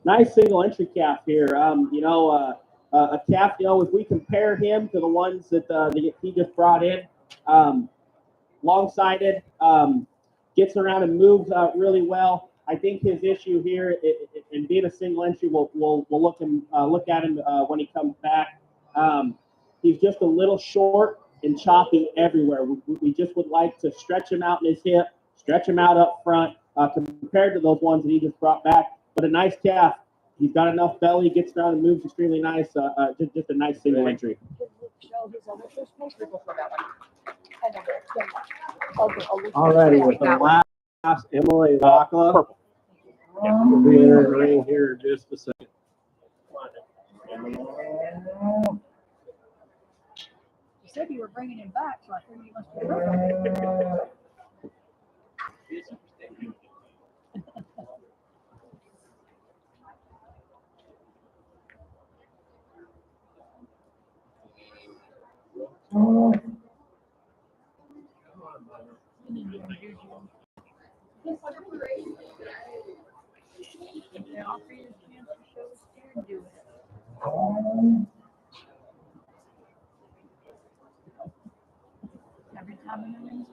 nice single entry calf here. A calf, if we compare him to the ones that he just brought in, long-sided, gets around and moves really well. I think his issue here in being a single entry, we'll look at him when he comes back. He's just a little short and choppy everywhere. We just would like to stretch him out in his hip, stretch him out up front compared to those ones that he just brought back. But a nice calf. He's got enough belly, gets around and moves extremely nice. Just a nice single entry. All righty, with the last Emily Lockla. We'll be entering the ring here in just a second. You said you were bringing him back, so I figured you must be working. Every time in the ring.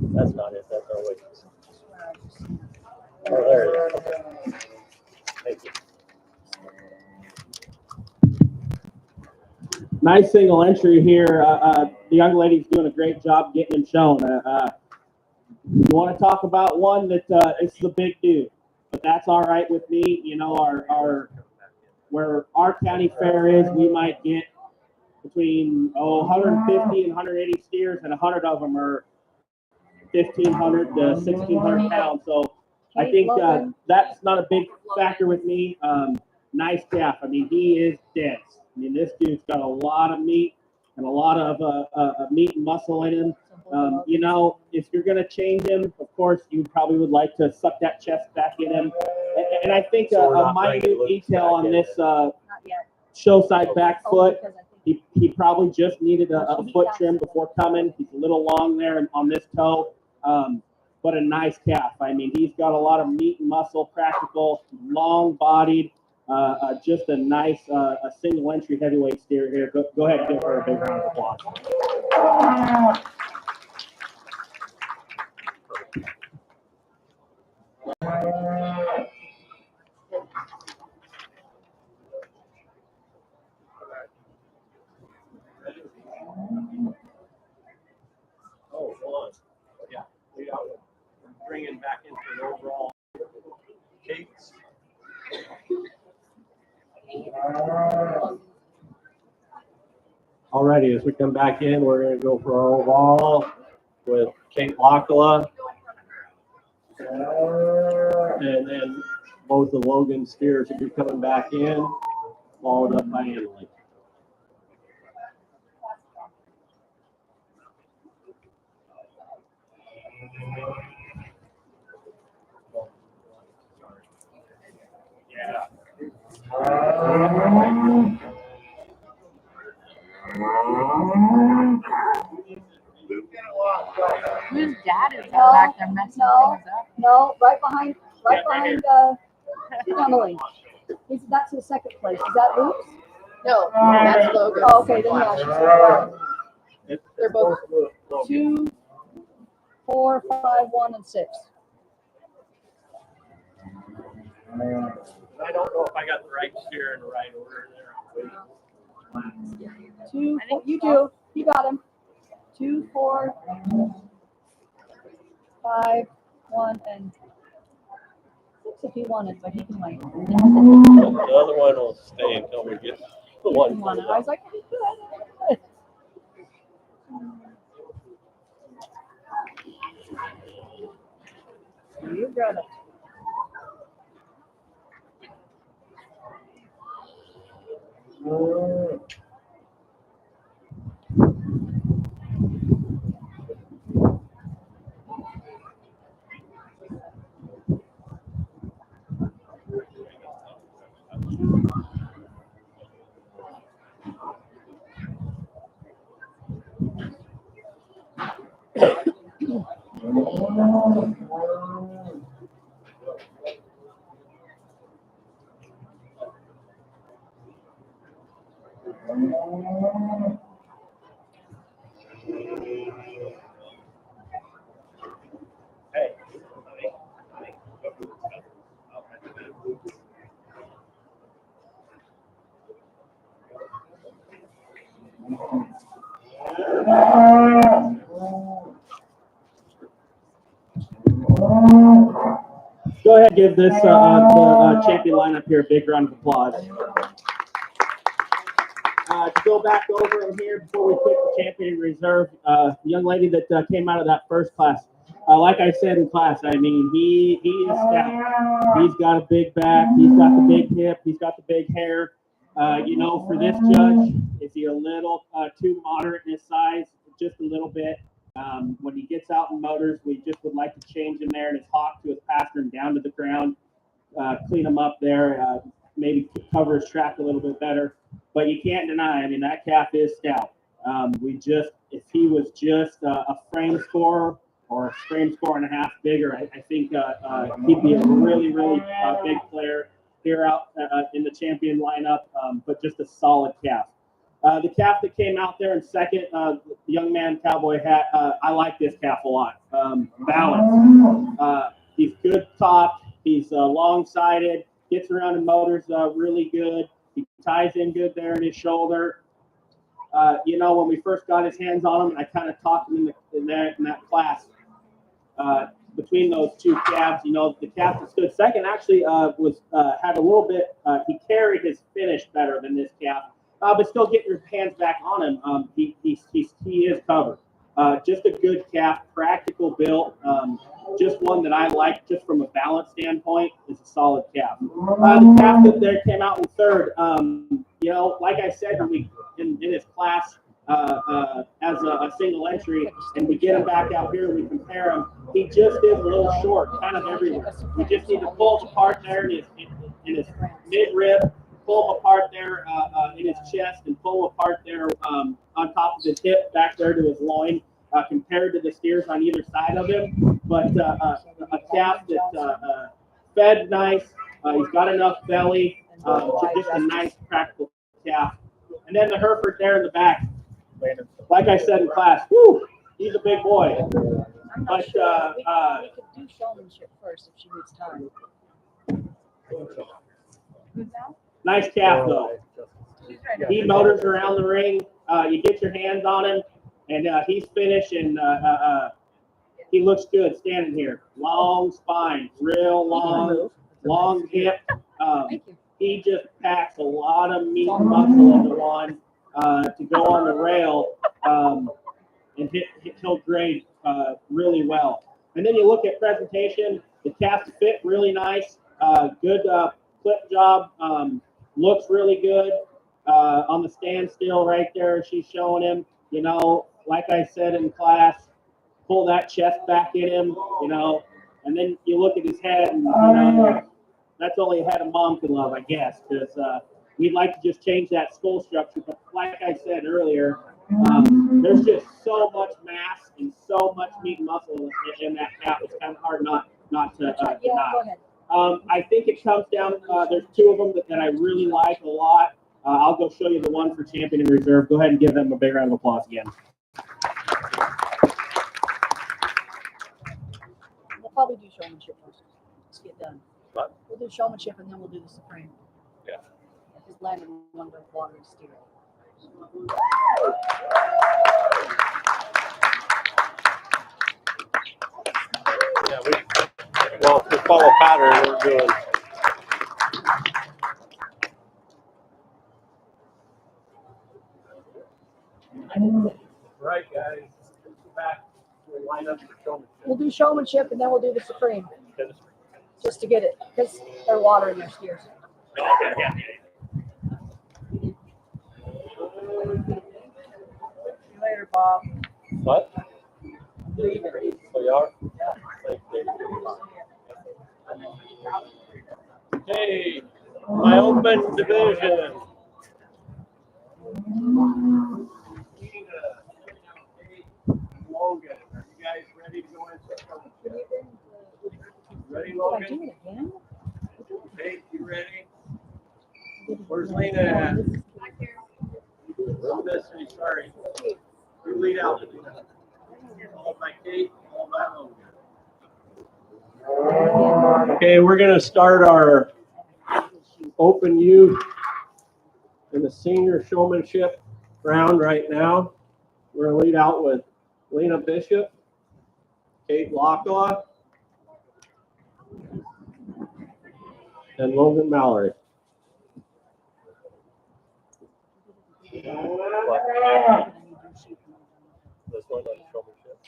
That's not it. That's our witness. Oh, there it is. Okay. Thank you. Nice single entry here. The young lady's doing a great job getting him shown. You want to talk about one that it's the big dude, but that's all right with me. Where our county fair is, we might get between 150 and 180 steers, and 100 of them are 1,500 to 1,600 pounds. So I Hey, think Logan. that's not a big factor with me. Nice calf. I mean, he is dense. I mean, this dude's got a lot of meat and a lot of meat and muscle in him. You know, if you're going to change him, of course, you probably would like to suck that chest back in him. And I think So we're a not minute bringing Lucas detail back on in this Not yet. show side back Oh, foot, because I think he probably just needed a foot trim before coming. He's a little long there on this toe, but a nice calf. I mean, he's got a lot of meat and muscle, practical, long-bodied, just a nice a single entry heavyweight steer here. Go ahead and give her a big round of applause. Oh, one. Yeah, we got one. We're bringing back into an overall cakes. Alrighty, as we come back in, we're going to go for our overall with Kate Lockala. And then both the Logan steers will be coming back in, followed up by Emily. Yeah. Whose dad is that No, back there messing no. things up? No, right behind Emily. That's his second place. Is that Luke's? No, that's Logan. Oh, okay, then yeah. They're both 2, 4, 5, 1, and 6. I don't know if I got the right steer in the right order there. 2, you do. You got him. 2, 4, 5, 1, and 6 if he wanted, but he can wait. The other one will stay until we get the one. I was like, good. You got it. Hey. Go ahead, give this the champion lineup here a big round of applause. To go back over in here before we pick the champion reserve, the young lady that came out of that first class. Like I said in class, I mean, he is stout. He's got a big back. He's got the big hip. He's got the big hair. You know, for this judge, is he a little too moderate in his size? Just a little bit. When he gets out in motors, we just would like to change him there in his hawk to his pastern down to the ground, clean him up there, maybe cover his track a little bit better. But you can't deny, I mean, that calf is stout. If he was just a frame score or a frame score and a half bigger, I think he'd be a really, really big player here out in the champion lineup, but just a solid calf. The calf that came out there in second, the young man cowboy hat, I like this calf a lot. Balance. He's good topped. He's long-sided. Gets around in motors really good. He ties in good there in his shoulder. You know, when we first got his hands on him, I kind of talked him in that class. Between those two calves, you know, the calf that stood second actually had a little bit. He carried his finish better than this calf. But still getting your hands back on him, he is covered. Just a good calf, practical built. Just one that I like just from a balance standpoint. Is a solid calf. The calf that there came out in third. You know, like I said, when we in his class as a single entry, and we get him back out here, we compare him. He just is a little short, kind of everywhere. We just need to pull him apart there in his mid rib, pull him apart there in his chest, and pull him apart there on top of his hip, back there to his loin. Compared to the steers on either side of him, but a calf that fed nice. He's got enough belly. Just a nice practical calf. And then the Hereford there in the back. Like I said in class, whew, he's a big boy. I'm not But sure. We could do showmanship first if she needs time. nice calf though. He motors around the ring. You get your hands on him, and he's finished, and he looks good standing here. Long spine, real long hip. He just packs a lot of meat and muscle into one to go on the rail and he'll grade really well. And then you look at presentation, the calves fit really nice, good clip job, looks really good on the standstill right there. She's showing him, you know, like I said in class, pull that chest back in him, you know, and then you look at his head and, you know, that's only a head a mom can love, I guess, because we'd like to just change that skull structure. But like I said earlier, there's just so much mass and so much meat and muscle in that calf. It's kind of hard not to Yeah, deny. go ahead. I think it comes down, there's two of them that I really like a lot. I'll go show you the one for champion and reserve. Go ahead and give them a big round of applause again. We'll probably do showmanship first. Let's get done. What? We'll do showmanship and then we'll do the supreme. Yeah. Just landed one with water and steer. Yeah, well, to follow pattern, we're doing. Right, guys. Back. We'll line up for showmanship. We'll do showmanship and then we'll do the supreme. Just to get it, because they're water in their steers. Okay, yeah. See you later, Bob. What? Oh, you are? Thanks, Dave. Hey, my open division. Logan, are you guys ready to go into showmanship? Ready, Did I Logan? do it again? Hey, you ready? Where's Lena at? I'm missing, sorry. You lead out. All by Kate, all by Logan. Okay, we're gonna start our open youth in the senior showmanship round right now. We're gonna lead out with Lena Bishop, Kate Locklaw, and Logan Mallory. What? This one on showmanship.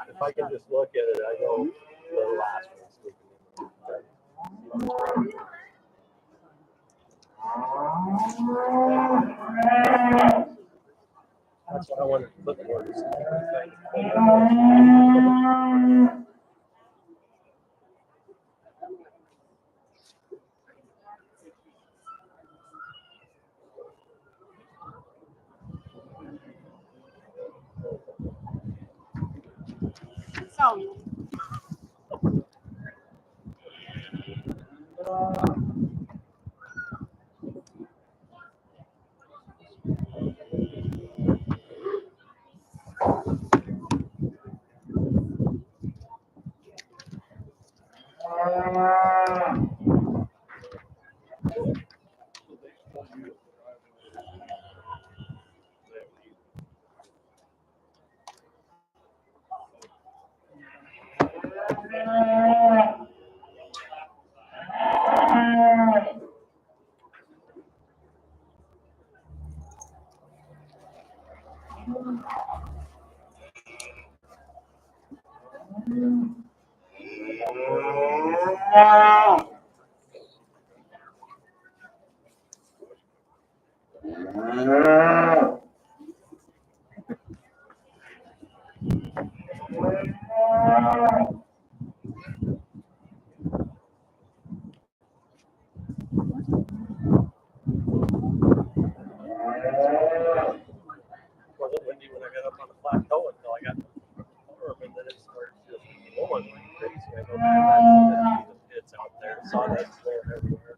If I can just look at it, I know the last one. That's what I wanted to look for. So. Wasn't windy when I got up on the plateau until I got to the farm, and then it started just blowing like crazy. I go back and the pits out there, sawdust blowing everywhere.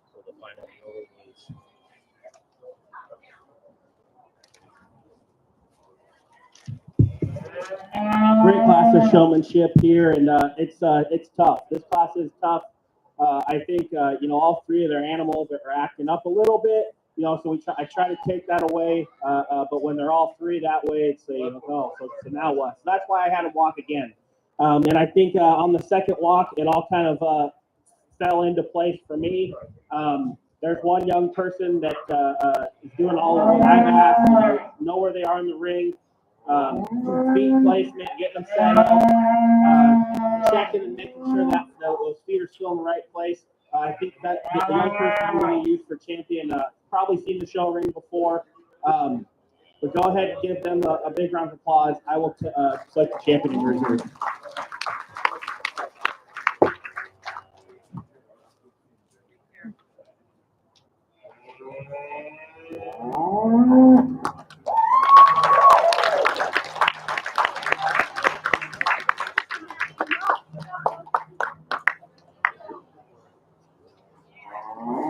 So the final goal was Great class of showmanship here, and it's tough. This class is tough. I think all three of their animals are acting up a little bit. So I try to take that away. But when they're all three that way, it's so now what? So that's why I had to walk again. And I think on the second walk, it all kind of fell into place for me. There's one young person that is doing all of what I've asked, know where they are in the ring. Feet placement, getting them set up, checking and making sure that those feet are still in the right place. I think that the young person I'm going to use for champion, probably seen the show ring before. But go ahead and give them a big round of applause. I will select the champion in reserve.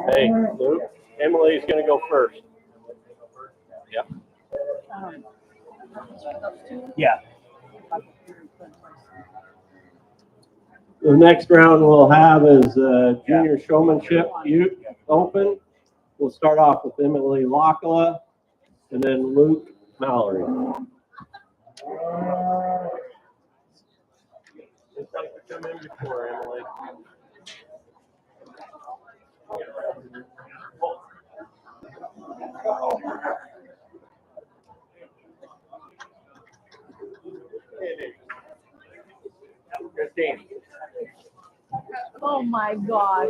Hey, Luke, Emily's going to go first. Yep. Yeah. The next round we'll have is Junior Showmanship Youth Open. We'll start off with Emily Lockla and then Luke Mallory. Just like to come in before, Emily. Christine. Oh my God.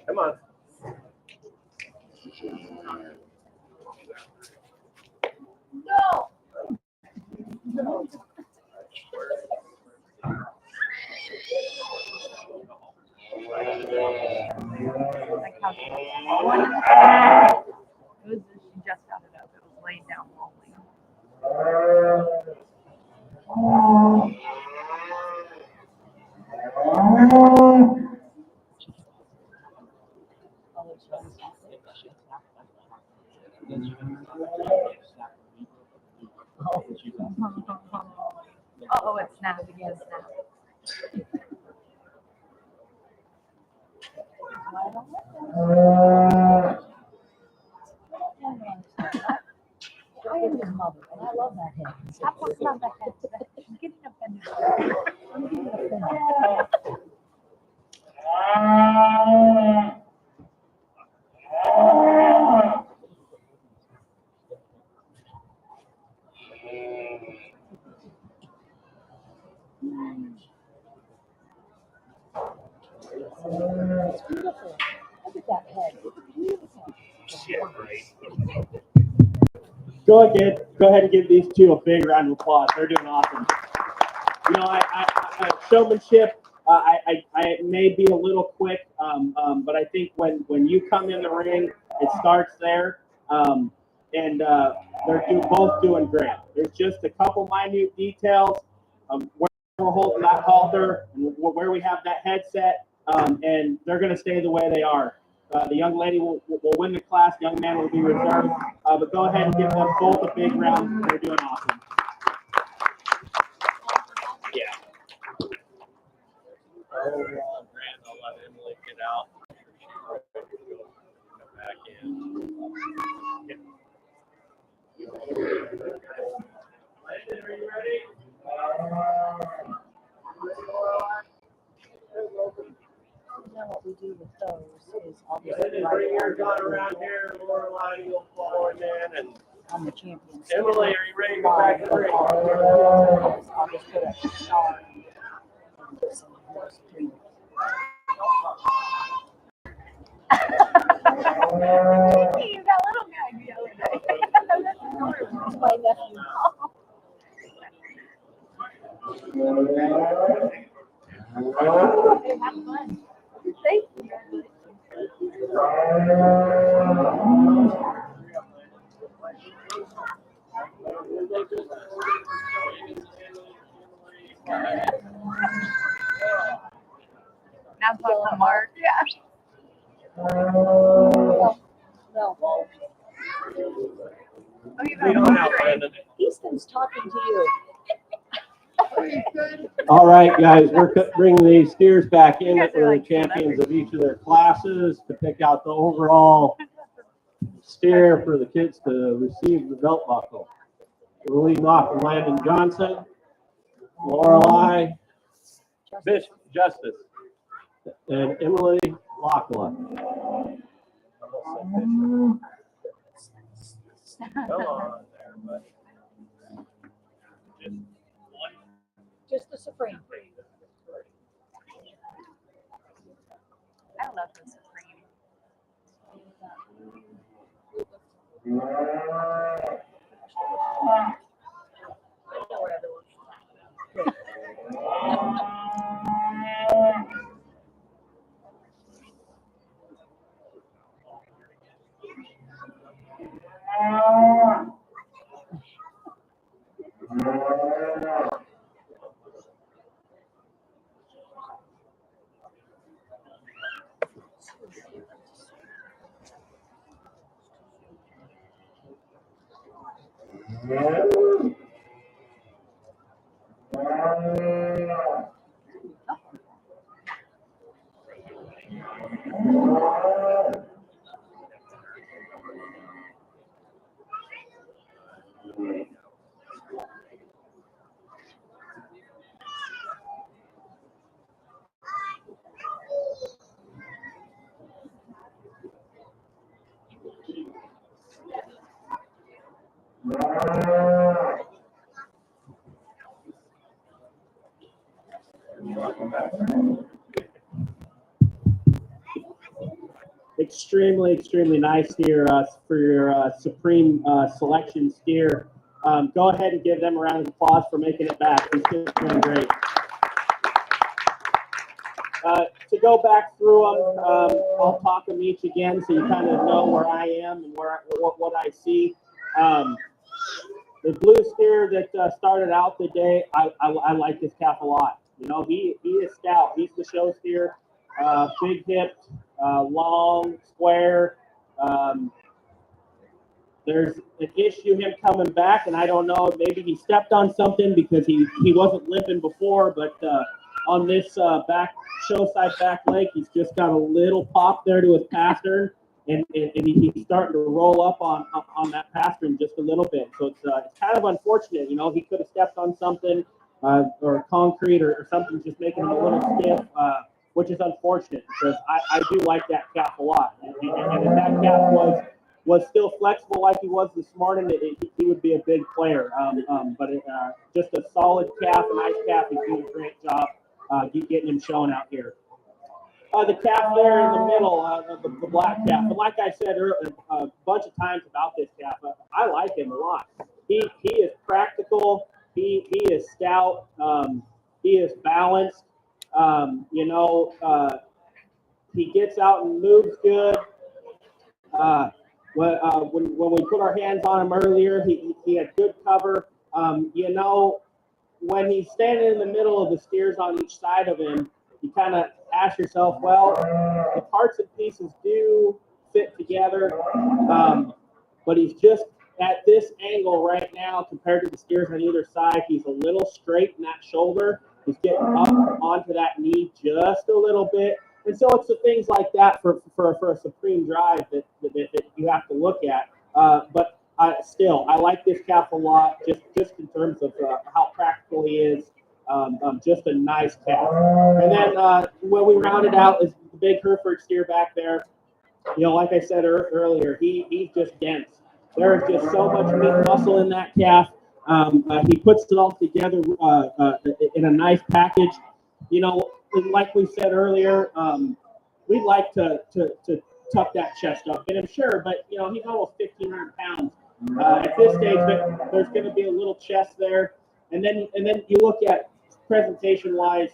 Come on. No. She just got it up. It was laying down rolling. Oh, it snapped again. I am his mother, and I love that head. Stop looking on that head. She's getting offended. I'm getting offended. It's beautiful. Look at that head. It's beautiful. Yeah, right. Go ahead and give these two a big round of applause. They're doing awesome. Showmanship. I may be a little quick, but I think when you come in the ring, it starts there. and they're both doing great. There's just a couple minute details of where we're holding that halter and where we have that headset, and they're going to stay the way they are. The young lady will win the class, the young man will be reserved, but go ahead and give them both a big round. They're doing awesome. Yeah. Overall, Grant, I'll let Emily get out. Come back in. Landon, are you ready? Now what we do with those is I'll just Landon, write bring your on gun around here. Lorelai, you'll follow him in. And on the champions. Emily, are you ready to go back to the ring? I'll just put a star. You got little guy the other day. It's my nephew. Hey, have fun. Thank you. Now talking Mark. Yeah. No, Oh, you Lead got on Mark out, right. Landon. Easton's talking to you. All right, guys, we're bringing these steers back in You that guys are were the like champions of each of their classes to pick out the overall steer for the kids to receive the belt buckle. We're leading off with Landon Johnson, Lorelei Justice, and Emily Lockwood. Come on there, buddy. Just the Supreme. I love the Supreme. Extremely nice here for your Supreme selection steer. Go ahead and give them a round of applause for making it back. These kids are doing great. To go back through them, I'll talk them each again so you kind of know where I am and what I see. The blue steer that started out the day, I like this calf a lot. You know, he is stout. He's the show steer, big hipped, long, square. There's an issue him coming back, and I don't know, maybe he stepped on something because he wasn't limping before, but on this back show side back leg, he's just got a little pop there to his pastern, and he's starting to roll up on that pastern just a little bit. So it's kind of unfortunate, you know, he could have stepped on something or concrete or something just making him a little stiff, which is unfortunate because I do like that calf a lot. And if that calf was still flexible like he was this morning, he would be a big player. But just a solid calf, a nice calf. He's doing a great job getting him shown out here. The calf there in the middle, the black calf. But like I said a bunch of times about this calf, I like him a lot. He is practical. He is stout. He is balanced. He gets out and moves good. when we put our hands on him earlier, he had good cover. You know, when he's standing in the middle of the steers on each side of him, you kind of ask yourself, well, the parts and pieces do fit together, but he's just at this angle right now compared to the steers on either side. He's a little straight in that shoulder. He's getting up onto that knee just a little bit. And so it's the things like that for a supreme drive that you have to look at. But still, I like this calf a lot, just in terms of how practical he is. Just a nice calf. And then when we rounded out is the big Hereford steer back there. You know, like I said earlier, he's just dense. There is just so much meat and muscle in that calf. He puts it all together in a nice package. You know, like we said earlier, we'd like to tuck that chest up in him, sure, but you know, he's almost 1,500 pounds. At this stage, there's going to be a little chest there, and then you look at presentation-wise.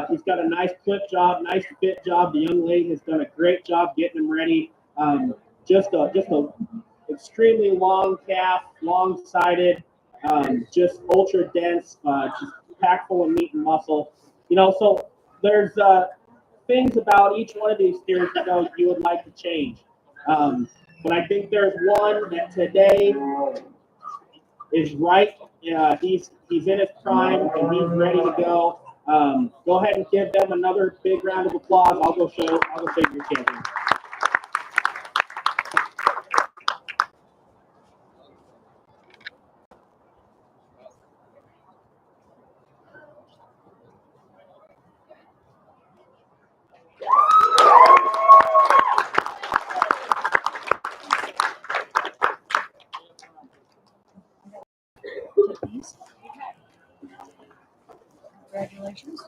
He's got a nice clip job, nice fit job. The young lady has done a great job getting him ready. Just a extremely long calf, long-sided, just ultra dense, just packed full of meat and muscle. You know, so there's things about each one of these steers you would like to change. But I think there's one that today is right. He's in his prime and he's ready to go. Go ahead and give them another big round of applause. I'll go show your champion. Congratulations.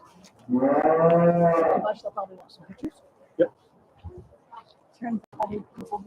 Much, they'll probably want some pictures. Yep. Turn, I think people